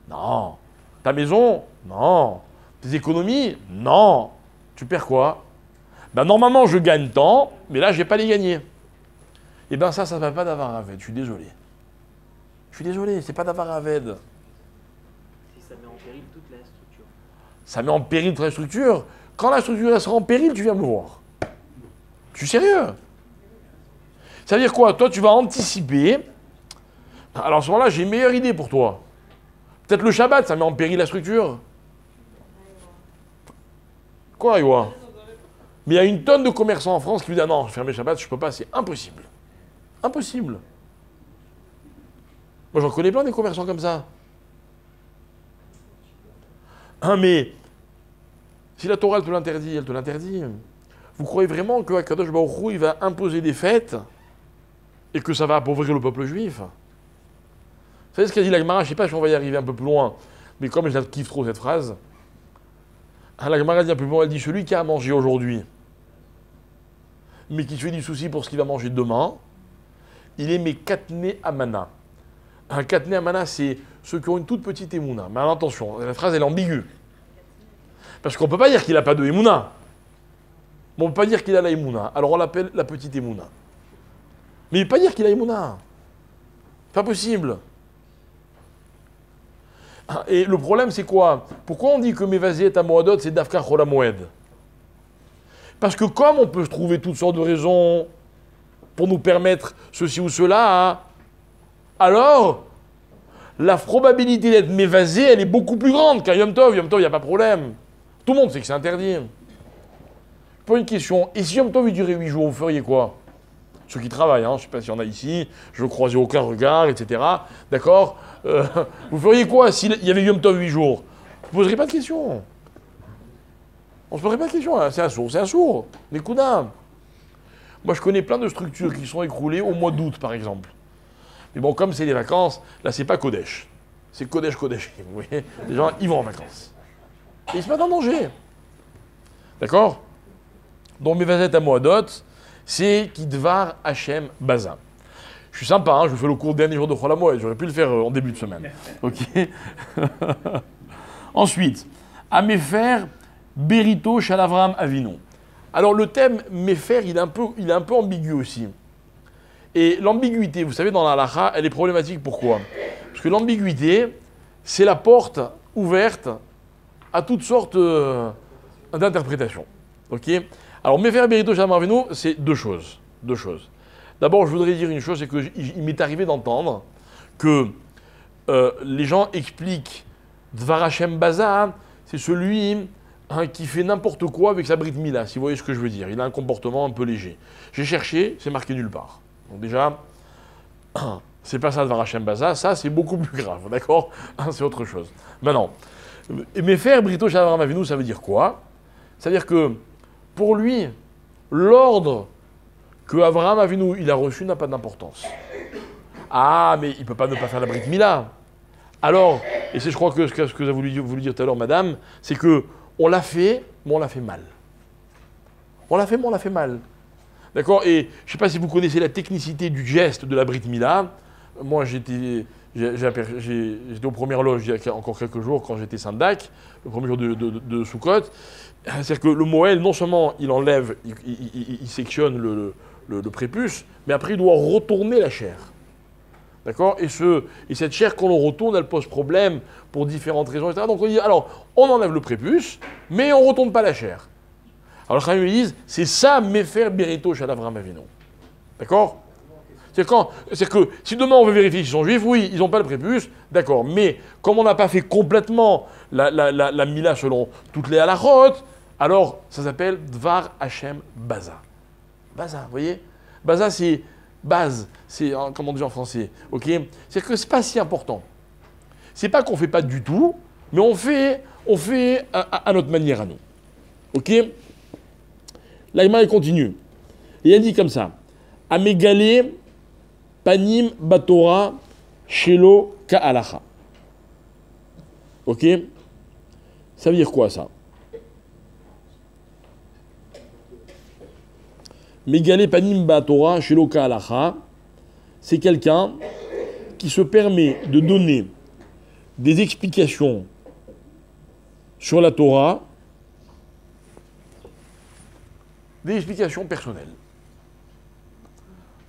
Non. Ta maison? Non. Tes économies? Non. Tu perds quoi? Ben normalement je gagne tant, mais là je ne vais pas les gagner. Et ben ça ne va pas d'avoir Aved, je suis désolé. Je suis désolé, c'est pas d'avoir Aved. Si ça met en péril toute la structure. Ça met en péril toute la structure. Quand la structure elle sera en péril, tu viens me voir. Je suis sérieux. Ça veut dire quoi? Toi, tu vas anticiper. Alors à ce moment-là, j'ai une meilleure idée pour toi. Peut-être le Shabbat, ça met en péril la structure. Quoi, Iwa? Mais il y a une tonne de commerçants en France qui lui disent ah non, fermer Shabbat, je peux pas, c'est impossible. Impossible. Moi, j'en connais plein des commerçants comme ça. Hein, mais si la Torah, elle te l'interdit, elle te l'interdit. Vous croyez vraiment que Akadosh Baruch Hu, il va imposer des fêtes et que ça va appauvrir le peuple juif? Vous savez ce qu'a dit la Gemara? Je ne sais pas si on va y arriver un peu plus loin, mais comme je la kiffe trop cette phrase, la Gemara dit un peu plus loin, elle dit celui qui a à manger aujourd'hui, mais qui se fait du souci pour ce qu'il va manger demain, il est mes katné amana. Un katné amana, c'est ceux qui ont une toute petite émouna. Mais alors, attention, la phrase elle est ambiguë. Parce qu'on ne peut pas dire qu'il n'a pas de émouna. On ne peut pas dire qu'il a la émouna. Alors on l'appelle la petite émouna. Mais il ne peut pas dire qu'il a émouna. Pas possible. Et le problème, c'est quoi? Pourquoi on dit que Mévazé est à Moadot, c'est Dafka Chola Moed? Parce que comme on peut trouver toutes sortes de raisons pour nous permettre ceci ou cela, alors la probabilité d'être Mévazé, elle est beaucoup plus grande qu'à Yom Tov. Yom Tov, il n'y a pas de problème. Tout le monde sait que c'est interdit. Pas une question. Et si Yom Tov il durait 8 jours, vous feriez quoi? Ceux qui travaillent, je ne sais pas s'il y en a ici, je ne croisais aucun regard, etc. D'accord? Vous feriez quoi s'il y avait Yom Tov 8 jours? Vous ne poserez pas de questions. On ne se poserait pas de questions. Hein. C'est un sourd. Les coudins. Moi, je connais plein de structures qui sont écroulées au mois d'août, par exemple. Mais bon, comme c'est les vacances, là, c'est pas Kodesh. C'est Kodesh. Vous voyez? Les gens, ils vont en vacances. Et ils se mettent en danger. D'accord? Donc, Mévazet à Moadot, c'est Kidvar Hachem Baza. Je suis sympa, je vous fais le cours dernier jour de Chol HaMoed, j'aurais pu le faire en début de semaine. Ok. Ensuite, à Mefer, Berito Shalavram Avinu. Alors, le thème Mefer, il est un peu ambigu aussi. Et l'ambiguïté, vous savez, dans la halakha, elle est problématique. Pourquoi? Parce que l'ambiguïté, c'est la porte ouverte à toutes sortes d'interprétations. Ok? Alors, Mefer Berito Shalavram Avinu, c'est deux choses. D'abord, je voudrais dire une chose, c'est qu'il m'est arrivé d'entendre que les gens expliquent Dvar Hashem Baza, c'est celui qui fait n'importe quoi avec sa Brit Mila, si vous voyez ce que je veux dire. Il a un comportement un peu léger. J'ai cherché, c'est marqué nulle part. Donc déjà, c'est pas ça Dvar Hashem Baza, ça c'est beaucoup plus grave, d'accord? C'est autre chose. Maintenant, Mefer Berito Shalavram Avinu, ça veut dire quoi? Ça veut dire que, pour lui, l'ordre que Abraham Avinu, il a reçu n'a pas d'importance. Ah, mais il ne peut pas ne pas faire la Brit Mila. Alors, et c'est je crois que ce que j'ai voulu dire tout à l'heure, madame, c'est que on l'a fait, mais on l'a fait mal. On l'a fait, mais on l'a fait mal. D'accord? Et je ne sais pas si vous connaissez la technicité du geste de la Brit Mila. Moi, j'étais aux premières loges il y a encore quelques jours quand j'étais Saint-Dac, le premier jour de Sukkot. C'est-à-dire que le Moël, non seulement il enlève, il sectionne le prépuce, mais après il doit retourner la chair. D'accord? Et cette chair, quand on retourne, elle pose problème pour différentes raisons, etc. Donc on dit, alors, on enlève le prépuce, mais on ne retourne pas la chair. Alors les Chachamim disent, c'est ça, Mefer Berito Shalavram Avinu. D'accord? C'est que si demain on veut vérifier qu'ils sont juifs, oui, ils n'ont pas le prépuce, d'accord. Mais comme on n'a pas fait complètement la Mila selon toutes les halachot, alors ça s'appelle Dvar Hashem Baza. Baza, vous voyez? Baza, c'est base, c'est, comme on dit en français, ok? C'est que c'est pas si important. C'est pas qu'on fait pas du tout, mais on fait à notre manière à nous. Ok? L'Aïma, elle continue. Et elle dit comme ça, Amegale Panim Batora Shelo Ka'alacha. Ok? Ça veut dire quoi ça? Megale Panim Batora Shelo Ka'alacha, c'est quelqu'un qui se permet de donner des explications sur la Torah, des explications personnelles.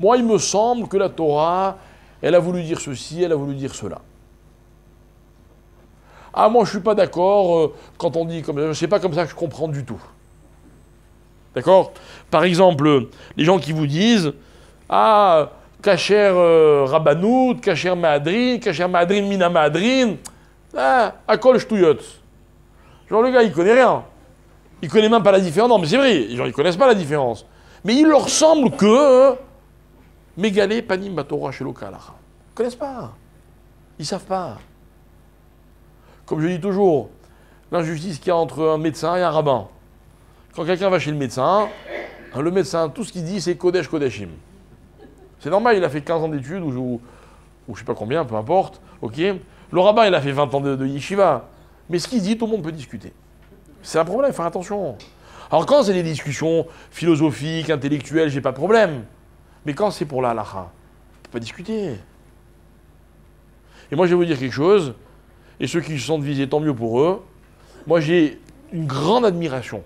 Moi, il me semble que la Torah, elle a voulu dire ceci, elle a voulu dire cela. Ah, moi, je ne suis pas d'accord quand on dit comme ça. C'est pas comme ça que je comprends du tout. D'accord? Par exemple, les gens qui vous disent ah, Kacher Rabbanout, Kacher Mahadrin, Kacher Mahadrin Mina Mahadrin. Ah, Akol Shtuyot. Genre, le gars, il connaît rien. Il connaît même pas la différence. Non, mais c'est vrai, genre, ils connaissent pas la différence. Mais il leur semble que Mégalé, Panim, Batora, Sheloka, Alacha. Ils connaissent pas. Ils savent pas. Comme je dis toujours, l'injustice qu'il y a entre un médecin et un rabbin. Quand quelqu'un va chez le médecin, tout ce qu'il dit, c'est Kodesh Kodeshim. C'est normal, il a fait 15 ans d'études, ou je sais pas combien, peu importe, ok. Le rabbin, il a fait 20 ans de yeshiva. Mais ce qu'il dit, tout le monde peut discuter. C'est un problème, il faut faire attention. Alors quand c'est des discussions philosophiques, intellectuelles, j'ai pas de problème. Mais quand c'est pour la halacha, on peut pas discuter. Et moi, je vais vous dire quelque chose, et ceux qui se sentent visés, tant mieux pour eux. Moi, j'ai une grande admiration,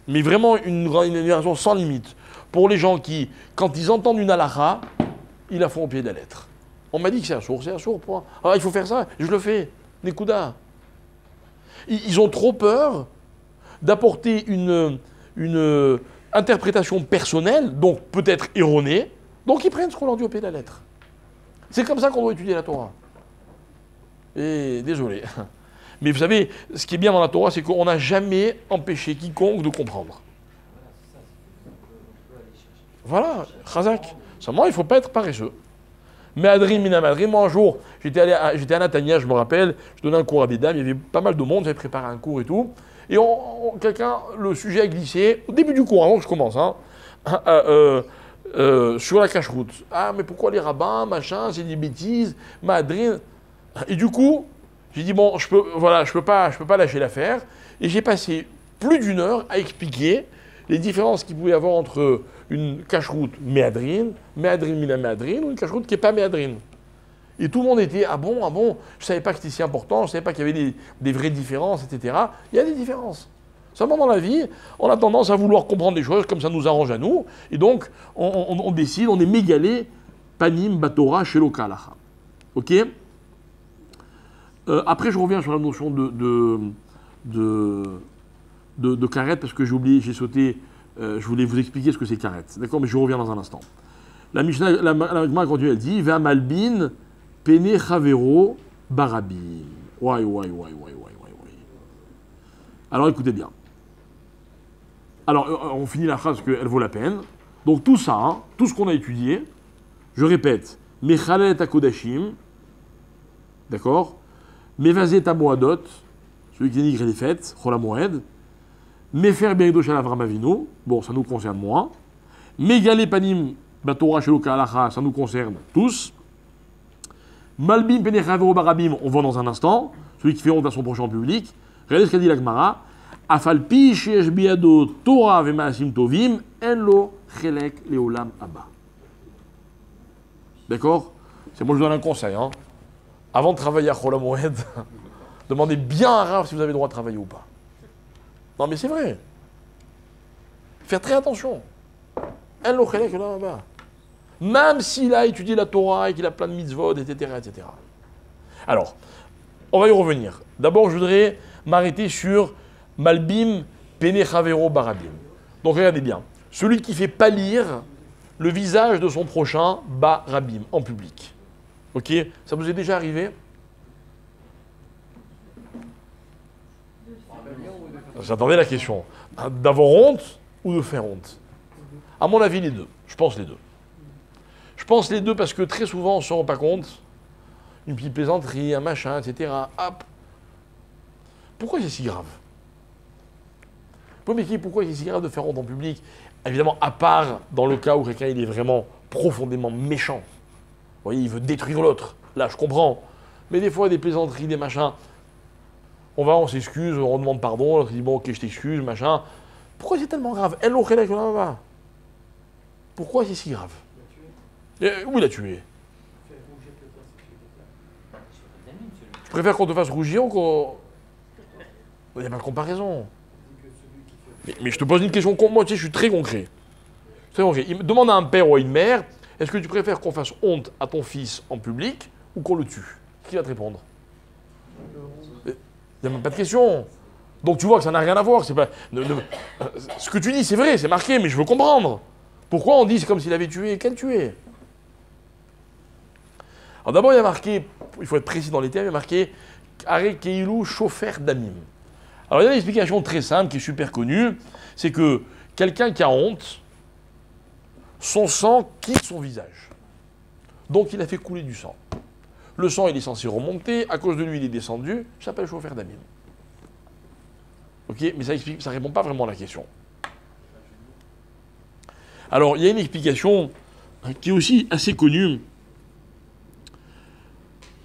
mais vraiment une admiration sans limite, pour les gens qui, quand ils entendent une halacha, ils la font au pied de la lettre. On m'a dit que c'est un sourd, point. Alors il faut faire ça, je le fais, Nekuda. Ils ont trop peur d'apporter une interprétation personnelle, donc peut-être erronée, donc ils prennent ce qu'on leur dit au pied de la lettre. C'est comme ça qu'on doit étudier la Torah. Et désolé. Mais vous savez, ce qui est bien dans la Torah, c'est qu'on n'a jamais empêché quiconque de comprendre. Voilà, Chazak. Seulement, il ne faut pas être paresseux. Mais Adrim, Minamadrim, moi un jour, j'étais à Natania, je me rappelle, je donnais un cours à des dames, il y avait pas mal de monde, j'avais préparé un cours et tout. Et le sujet a glissé, au début du cours, avant que je commence, sur la cache-route. Ah, mais pourquoi les rabbins, machin, c'est des bêtises, Madrid. Et du coup, j'ai dit, bon, je peux pas lâcher l'affaire. Et j'ai passé plus d'1 heure à expliquer les différences qu'il pouvait y avoir entre une cache-route méadrine, méadrine, ou une cache-route qui n'est pas méadrine. Et tout le monde était, ah bon, je ne savais pas que c'était si important, je ne savais pas qu'il y avait des vraies différences, etc. Il y a des différences. Seulement dans la vie, on a tendance à vouloir comprendre des choses comme ça nous arrange à nous, et donc on décide, on est mégalé, panim, batora, sheloka, alacha. Ok. Après, je reviens sur la notion de karet, parce que j'ai oublié, j'ai sauté, je voulais vous expliquer ce que c'est karet. D'accord, mais je reviens dans un instant. La Mishnah, la Gemara continue, elle dit, va malbin, pene chavero, barabim. Ouais. Alors écoutez bien. Alors, on finit la phrase parce qu'elle vaut la peine. Donc tout ça, tout ce qu'on a étudié, je répète, Mechalet Akodashim, d'accord, Mevazet Amoadot, celui qui dénigre les fêtes, Chol HaMoed, Mefer Beredosh al Avram Avinu, bon, ça nous concerne moins, Megale Panim Batora Sheloka Alacha, ça nous concerne tous, Malbim Penechavero Barabim, on voit dans un instant, celui qui fait honte à son prochain en public, regardez ce qu'a dit la Gemara, Afalpi Sheesh Biado Torah Vemaasim Tovim, Enlo Chelek Leolam Abba. D'accord? C'est moi je vous donne un conseil, hein. Avant de travailler à Chol HaMoed, demandez bien à Rav si vous avez le droit de travailler ou pas. Non mais c'est vrai. Faire très attention. Enlo Chelek Leolam Abba. Même s'il a étudié la Torah et qu'il a plein de mitzvot, etc., etc. Alors, on va y revenir. D'abord, je voudrais m'arrêter sur Malbim Penechavero Barabim. Donc regardez bien. Celui qui fait pâlir le visage de son prochain Barabim en public. Ok? Ça vous est déjà arrivé? J'attendais la question. D'avoir honte ou de faire honte? À mon avis, les deux. Je pense les deux. Je pense les deux parce que très souvent, on ne se rend pas compte. Une petite plaisanterie, un machin, etc. Hop. Pourquoi c'est si grave? Pourquoi c'est si grave de faire honte en public? Évidemment, à part dans le cas où quelqu'un il est vraiment profondément méchant. Vous voyez, il veut détruire l'autre. Là, je comprends. Mais des fois, des plaisanteries, des machins. On s'excuse, on demande pardon, l'autre dit bon, ok, je t'excuse, machin. Pourquoi c'est tellement grave? Pourquoi c'est si grave? Où il a tué? Je préfère qu'on te fasse rougir ou qu'on... Il n'y a pas de comparaison. Mais je te pose une question, moi tu sais, je suis très concret. Il me demande à un père ou à une mère, est-ce que tu préfères qu'on fasse honte à ton fils en public ou qu'on le tue? Qui va te répondre? Il n'y a même pas de question. Donc tu vois que ça n'a rien à voir. C'est pas, ce que tu dis, c'est vrai, c'est marqué, mais je veux comprendre. Pourquoi on dit c'est comme s'il avait tué? Quel tué? Alors d'abord, il y a marqué, il faut être précis dans les termes, il y a marqué Are Keilu Shofer Damim. Alors il y a une explication très simple qui est super connue, c'est que quelqu'un qui a honte, son sang quitte son visage. Donc il a fait couler du sang. Le sang il est censé remonter, à cause de lui il est descendu, ça s'appelle Shofer Damim. Ok, mais ça ne répond pas vraiment à la question. Alors il y a une explication qui est aussi assez connue,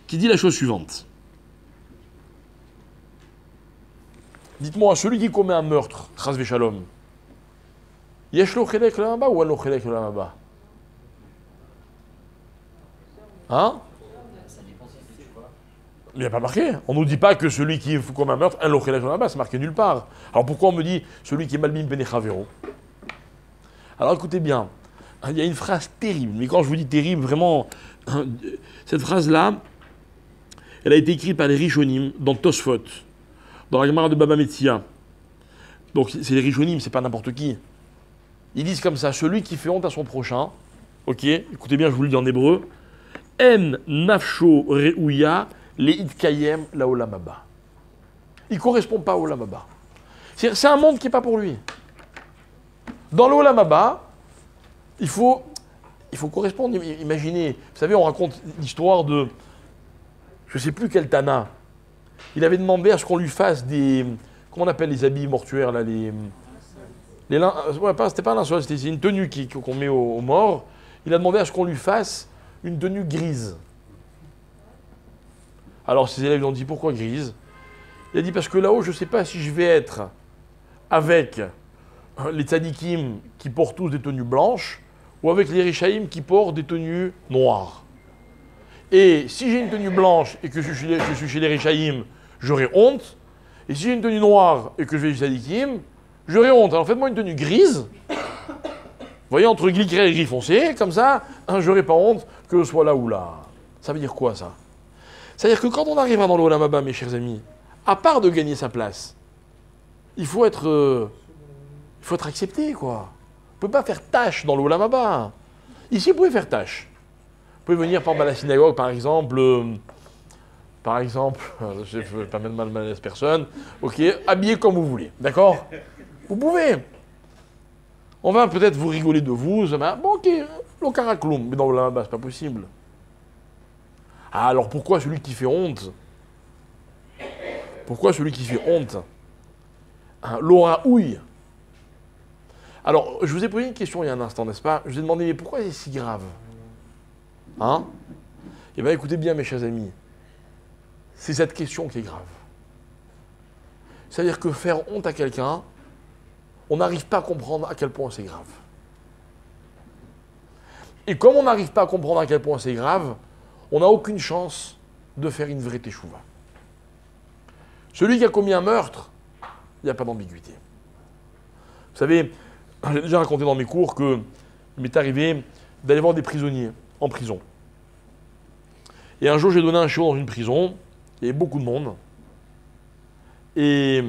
qui dit la chose suivante. Dites-moi, celui qui commet un meurtre, Chas Veshalom, yesh lo chelek l'amaba ou lo chelek l'amaba? Hein? Il n'y a pas marqué. On ne nous dit pas que celui qui commet un meurtre, un lo chelek l'amaba, c'est marqué nulle part. Alors pourquoi on me dit celui qui est malbim penechavero? Alors écoutez bien, il y a une phrase terrible, mais quand je vous dis terrible, vraiment, cette phrase-là, elle a été écrite par les Rishonim dans Tosfot, dans la Gemara de Baba Metzia. Donc c'est les Rishonim, c'est pas n'importe qui. Ils disent comme ça, celui qui fait honte à son prochain, ok, écoutez bien, je vous le dis en hébreu, En nafsho re'uya leitkayem laolamaba. Il ne correspond pas au olamaba. C'est un monde qui n'est pas pour lui. Dans l'olamaba, il faut correspondre. Imaginez, vous savez, on raconte l'histoire de, je ne sais plus quel Tana. Il avait demandé à ce qu'on lui fasse des, comment on appelle les habits mortuaires là, les ouais, c'était pas un linceul, c'était une tenue qu'on met aux morts. Il a demandé à ce qu'on lui fasse une tenue grise. Alors ses élèves lui ont dit pourquoi grise? Il a dit parce que là-haut, je ne sais pas si je vais être avec les tzadikim qui portent tous des tenues blanches ou avec les rishaïm qui portent des tenues noires. Et si j'ai une tenue blanche et que je suis chez les rishaïm, j'aurai honte. Et si j'ai une tenue noire et que je vais chez les tzadikim, j'aurai honte. Alors faites-moi une tenue grise. Vous voyez, entre gris clair et gris foncé, comme ça, j'aurai pas honte que ce soit là ou là. Ça veut dire quoi, ça? C'est-à-dire que quand on arrivera dans l'Olamaba, mes chers amis, à part de gagner sa place, il faut être accepté, quoi. On ne peut pas faire tâche dans l'Olamaba. Ici, vous pouvez faire tâche. Vous pouvez venir par exemple, à la synagogue, par exemple, je ne veux pas mettre mal à personne, ok, habillé comme vous voulez, d'accord? Vous pouvez. On va peut-être vous rigoler de vous, bon ok, le caracloum, mais dans l'Olamaba, c'est pas possible. Ah, alors pourquoi celui qui fait honte? Pourquoi celui qui fait honte? L'aura houille. Alors, je vous ai posé une question il y a un instant, n'est-ce pas? Je vous ai demandé, mais pourquoi c'est si grave? Hein? Eh bien, écoutez bien, mes chers amis, c'est cette question qui est grave. C'est-à-dire que faire honte à quelqu'un, on n'arrive pas à comprendre à quel point c'est grave. Et comme on n'arrive pas à comprendre à quel point c'est grave, on n'a aucune chance de faire une vraie teshuva. Celui qui a commis un meurtre, il n'y a pas d'ambiguïté. Vous savez, j'ai déjà raconté dans mes cours qu'il m'est arrivé d'aller voir des prisonniers en prison. Et un jour, j'ai donné un show dans une prison, il y avait beaucoup de monde. Et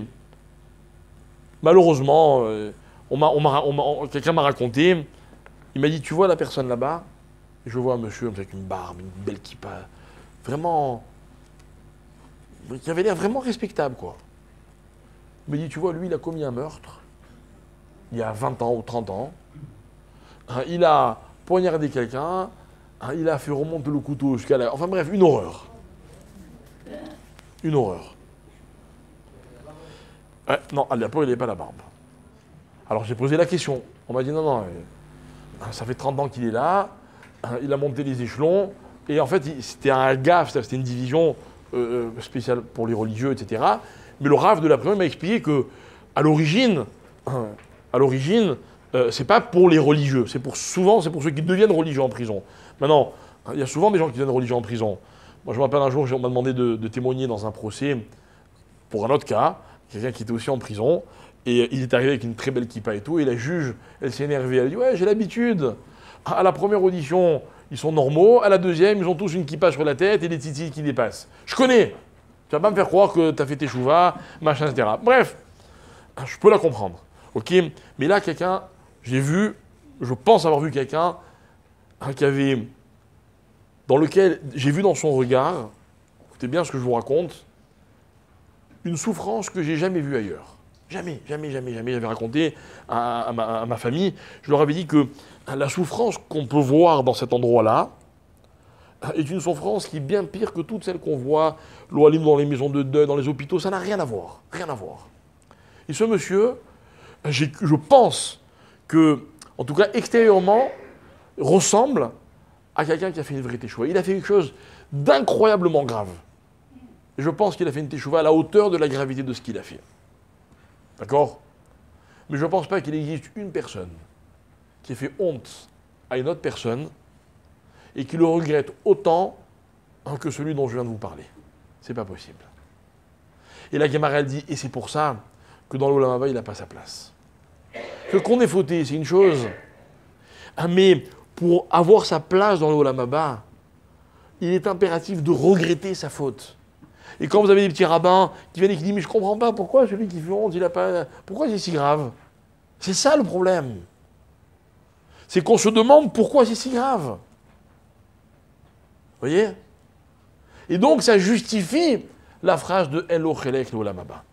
malheureusement, quelqu'un m'a raconté, il m'a dit, tu vois la personne là-bas? Et je vois un monsieur avec une barbe, une belle kippa, vraiment, qui avait l'air vraiment respectable, quoi. Il m'a dit, tu vois, lui, il a commis un meurtre, il y a 20 ans ou 30 ans. Il a poignardé quelqu'un, il a fait remonter le couteau jusqu'à la... Enfin bref, une horreur. Une horreur. Non, à l'époque, il n'avait pas la barbe. Alors j'ai posé la question. On m'a dit, non, ça fait 30 ans qu'il est là, il a monté les échelons, et en fait, c'était un gaffe, c'était une division spéciale pour les religieux, etc. Mais le Rav de la prison m'a expliqué que, à l'origine, c'est pas pour les religieux, souvent c'est pour ceux qui deviennent religieux en prison. Maintenant, il y a souvent des gens qui deviennent religieux en prison. Moi, je me rappelle un jour, on m'a demandé de témoigner dans un procès pour un autre cas, quelqu'un qui était aussi en prison, et il est arrivé avec une très belle kippa et tout, et la juge, elle s'est énervée, elle a dit « Ouais, j'ai l'habitude. À la première audition, ils sont normaux, à la deuxième, ils ont tous une kippa sur la tête et des tzitzit qui dépassent. Je connais. Tu vas pas me faire croire que tu as fait tes chouvas, machin, etc. » Bref, je peux la comprendre. Ok, mais là, quelqu'un, je pense avoir vu quelqu'un dans lequel j'ai vu dans son regard, écoutez bien ce que je vous raconte, une souffrance que j'ai jamais vue ailleurs. Jamais. J'avais raconté à ma famille, je leur avais dit que la souffrance qu'on peut voir dans cet endroit-là est une souffrance qui est bien pire que toutes celles qu'on voit, l'Oalim dans les maisons de deuil, dans les hôpitaux, ça n'a rien à voir. Rien à voir. Et ce monsieur, je pense que, en tout cas extérieurement, ressemble à quelqu'un qui a fait une vraie teshuva. Il a fait quelque chose d'incroyablement grave. Et je pense qu'il a fait une teshuva à la hauteur de la gravité de ce qu'il a fait. D'accord? Mais je ne pense pas qu'il existe une personne qui ait fait honte à une autre personne et qui le regrette autant que celui dont je viens de vous parler. C'est pas possible. Et la Gemara, elle dit, et c'est pour ça que dans l'Olam Haba, il n'a pas sa place. Que qu'on est fauté, c'est une chose. Mais pour avoir sa place dans l'Olam Haba, il est impératif de regretter sa faute. Et quand vous avez des petits rabbins qui viennent et qui disent « Mais je ne comprends pas, pourquoi celui qui fait honte, il n'a pas... Pourquoi c'est si grave ?» C'est ça le problème. C'est qu'on se demande pourquoi c'est si grave. Vous voyez? Et donc ça justifie la phrase de « En lo chelek l'olam haba ».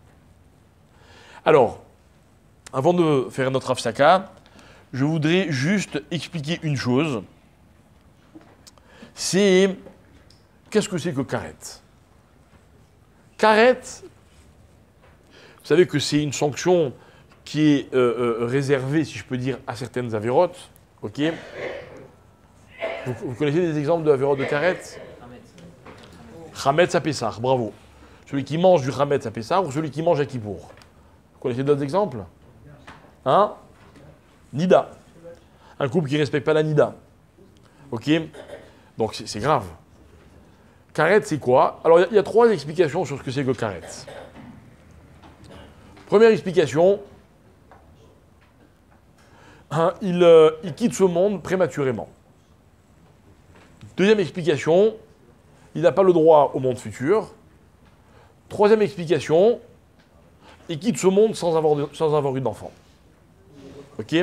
Alors, avant de faire notre hafsaka, je voudrais juste expliquer une chose. C'est... Qu'est-ce que c'est que karet? Karet, vous savez que c'est une sanction qui est réservée, si je peux dire, à certaines avérotes. Ok? Vous connaissez des exemples de avérotes de karet? Chametz à Pessah, bravo. Celui qui mange du chametz à Pessah ou celui qui mange à Kippour. Vous connaissez d'autres exemples? Hein? Nida. Un couple qui ne respecte pas la Nida. Ok? Donc c'est grave. Karet, c'est quoi? Alors, il y a trois explications sur ce que c'est que karet. Première explication, il quitte ce monde prématurément. Deuxième explication, il n'a pas le droit au monde futur. Troisième explication, il quitte ce monde sans avoir eu d'enfant. Ok?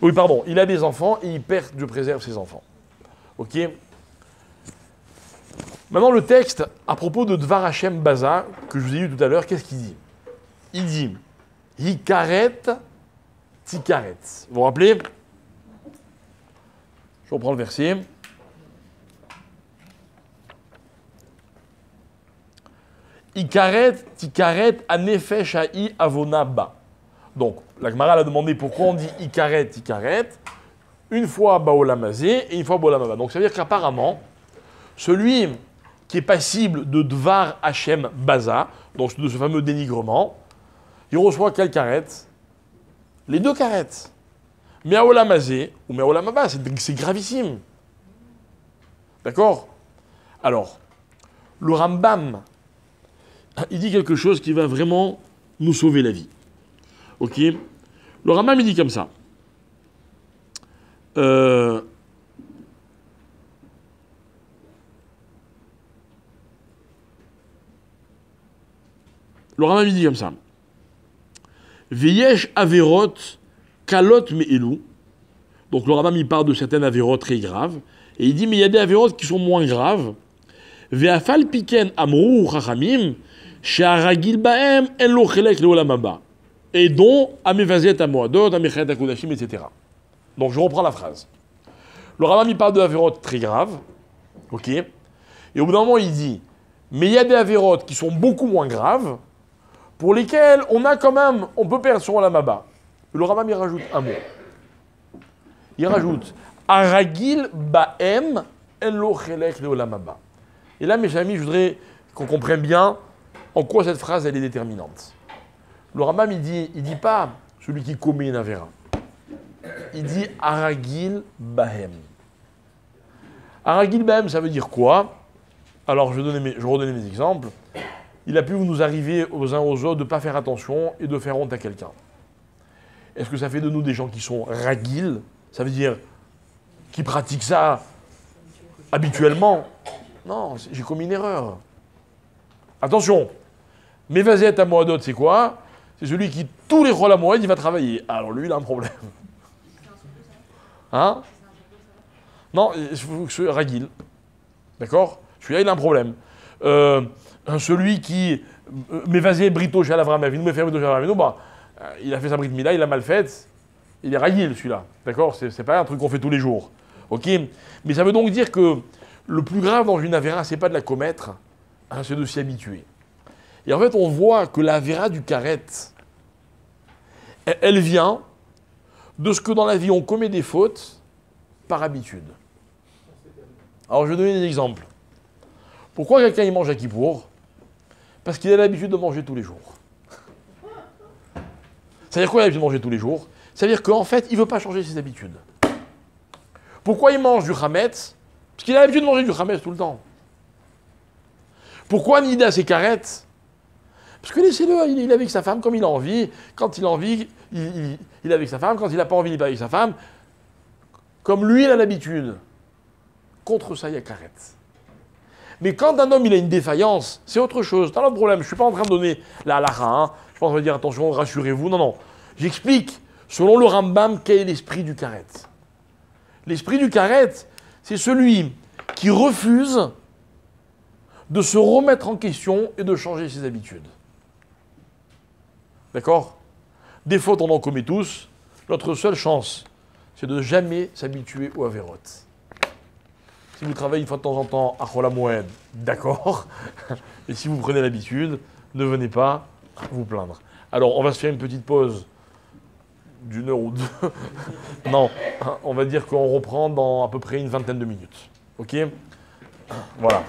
Oui, pardon, il a des enfants et il perd, Dieu préserve ses enfants. Ok? Maintenant, le texte, à propos de Dvar Hashem Baza, que je vous ai eu tout à l'heure, qu'est-ce qu'il dit? Il dit Hikaret, Tikaret. Vous vous rappelez? Je reprends le verset. Hikaret, Tikaret, Anefesh Ha'i Avona Ba. Donc, la Gemara a demandé pourquoi on dit Hikaret, Tikaret, une fois Baolam Hazé et une fois Baolam Haba. Donc, ça veut dire qu'apparemment, celui qui est passible de Dvar Hashem Baza, donc de ce fameux dénigrement, il reçoit quelle karet? Les deux karettes. Mais à Olam Hazé ou mais à Olam Haba, c'est gravissime. D'accord? Alors, le Rambam, il dit quelque chose qui va vraiment nous sauver la vie. Ok? Le Rambam, il dit comme ça. Le Rambam il dit comme ça. Veyesh averot kalot me'elu. Donc le Rambam il parle de certaines averot très graves. Et il dit, mais il y a des averot qui sont moins graves. Ve'afal piken amrou chachamim she'aragil ba'em en lo chelek le'olam haba. Et dont amevazet amoadot, amechet akodashim, etc. Donc je reprends la phrase. Le Rambam il parle de averot très graves. Ok? Et au bout d'un moment il dit, mais il y a des averot qui sont beaucoup moins graves, pour lesquels on peut perdre son Olam Haba. Le Rambam, il rajoute un mot. Il rajoute Aragil Ba'em En Lo Chelek Le Olam Haba. Et là, mes amis, je voudrais qu'on comprenne bien en quoi cette phrase elle est déterminante. Le Rambam, il dit pas celui qui commet une avéra. Il dit Aragil Ba'em. Aragil Ba'em, ça veut dire quoi? Alors, je vais redonner mes exemples. Il a pu nous arriver aux uns aux autres de ne pas faire attention et de faire honte à quelqu'un. Est-ce que ça fait de nous des gens qui sont ragil? Ça veut dire qui pratiquent ça habituellement? Non, j'ai commis une erreur. Attention, Mevazet à Moadot, c'est quoi? C'est celui qui, tous les rôles à Moed, il va travailler. Alors lui, il a un problème. Hein? Non, il faut que je sois ragil. D'accord? Celui-là, il a un problème. celui qui m'évasait brito chez Avram Avinu, me fait brito chez Avram Avinu, bah, il a fait sa brit mila, il l'a mal faite, il est raillé celui-là, d'accord? C'est pas un truc qu'on fait tous les jours, ok? Mais ça veut donc dire que le plus grave dans une avéra, c'est pas de la commettre, hein, c'est de s'y habituer. Et en fait, on voit que l'avéra du karet, elle vient de ce que dans la vie on commet des fautes par habitude. Alors je vais donner des exemples. Pourquoi quelqu'un il mange à Kippour? Parce qu'il a l'habitude de manger tous les jours. Ça veut dire quoi l'habitude de manger tous les jours? Ça veut dire qu'en fait, il ne veut pas changer ses habitudes. Pourquoi il mange du chametz? Parce qu'il a l'habitude de manger du chametz tout le temps. Pourquoi Nida ses carettes? Parce que laissez-le, il est avec sa femme comme il a envie. Quand il a envie, il est avec sa femme. Quand il n'a pas envie, il n'est pas avec sa femme. Comme lui, il a l'habitude. Contre ça, il y a carette. Mais quand un homme il a une défaillance, c'est autre chose. C'est un autre problème. Je ne suis pas en train de donner la halakha. Hein. Je pense qu'on va dire attention, rassurez-vous. Non, non. J'explique, selon le Rambam, quel est l'esprit du karet. L'esprit du karet, c'est celui qui refuse de se remettre en question et de changer ses habitudes. D'accord? Des fautes, on en commet tous. Notre seule chance, c'est de ne jamais s'habituer aux avérotes. Si vous travaillez une fois de temps en temps à Chol HaMoed, d'accord. Et si vous prenez l'habitude, ne venez pas vous plaindre. Alors, on va se faire une petite pause d'1 heure ou 2. Non, on va dire qu'on reprend dans à peu près une vingtaine de minutes. Ok? Voilà.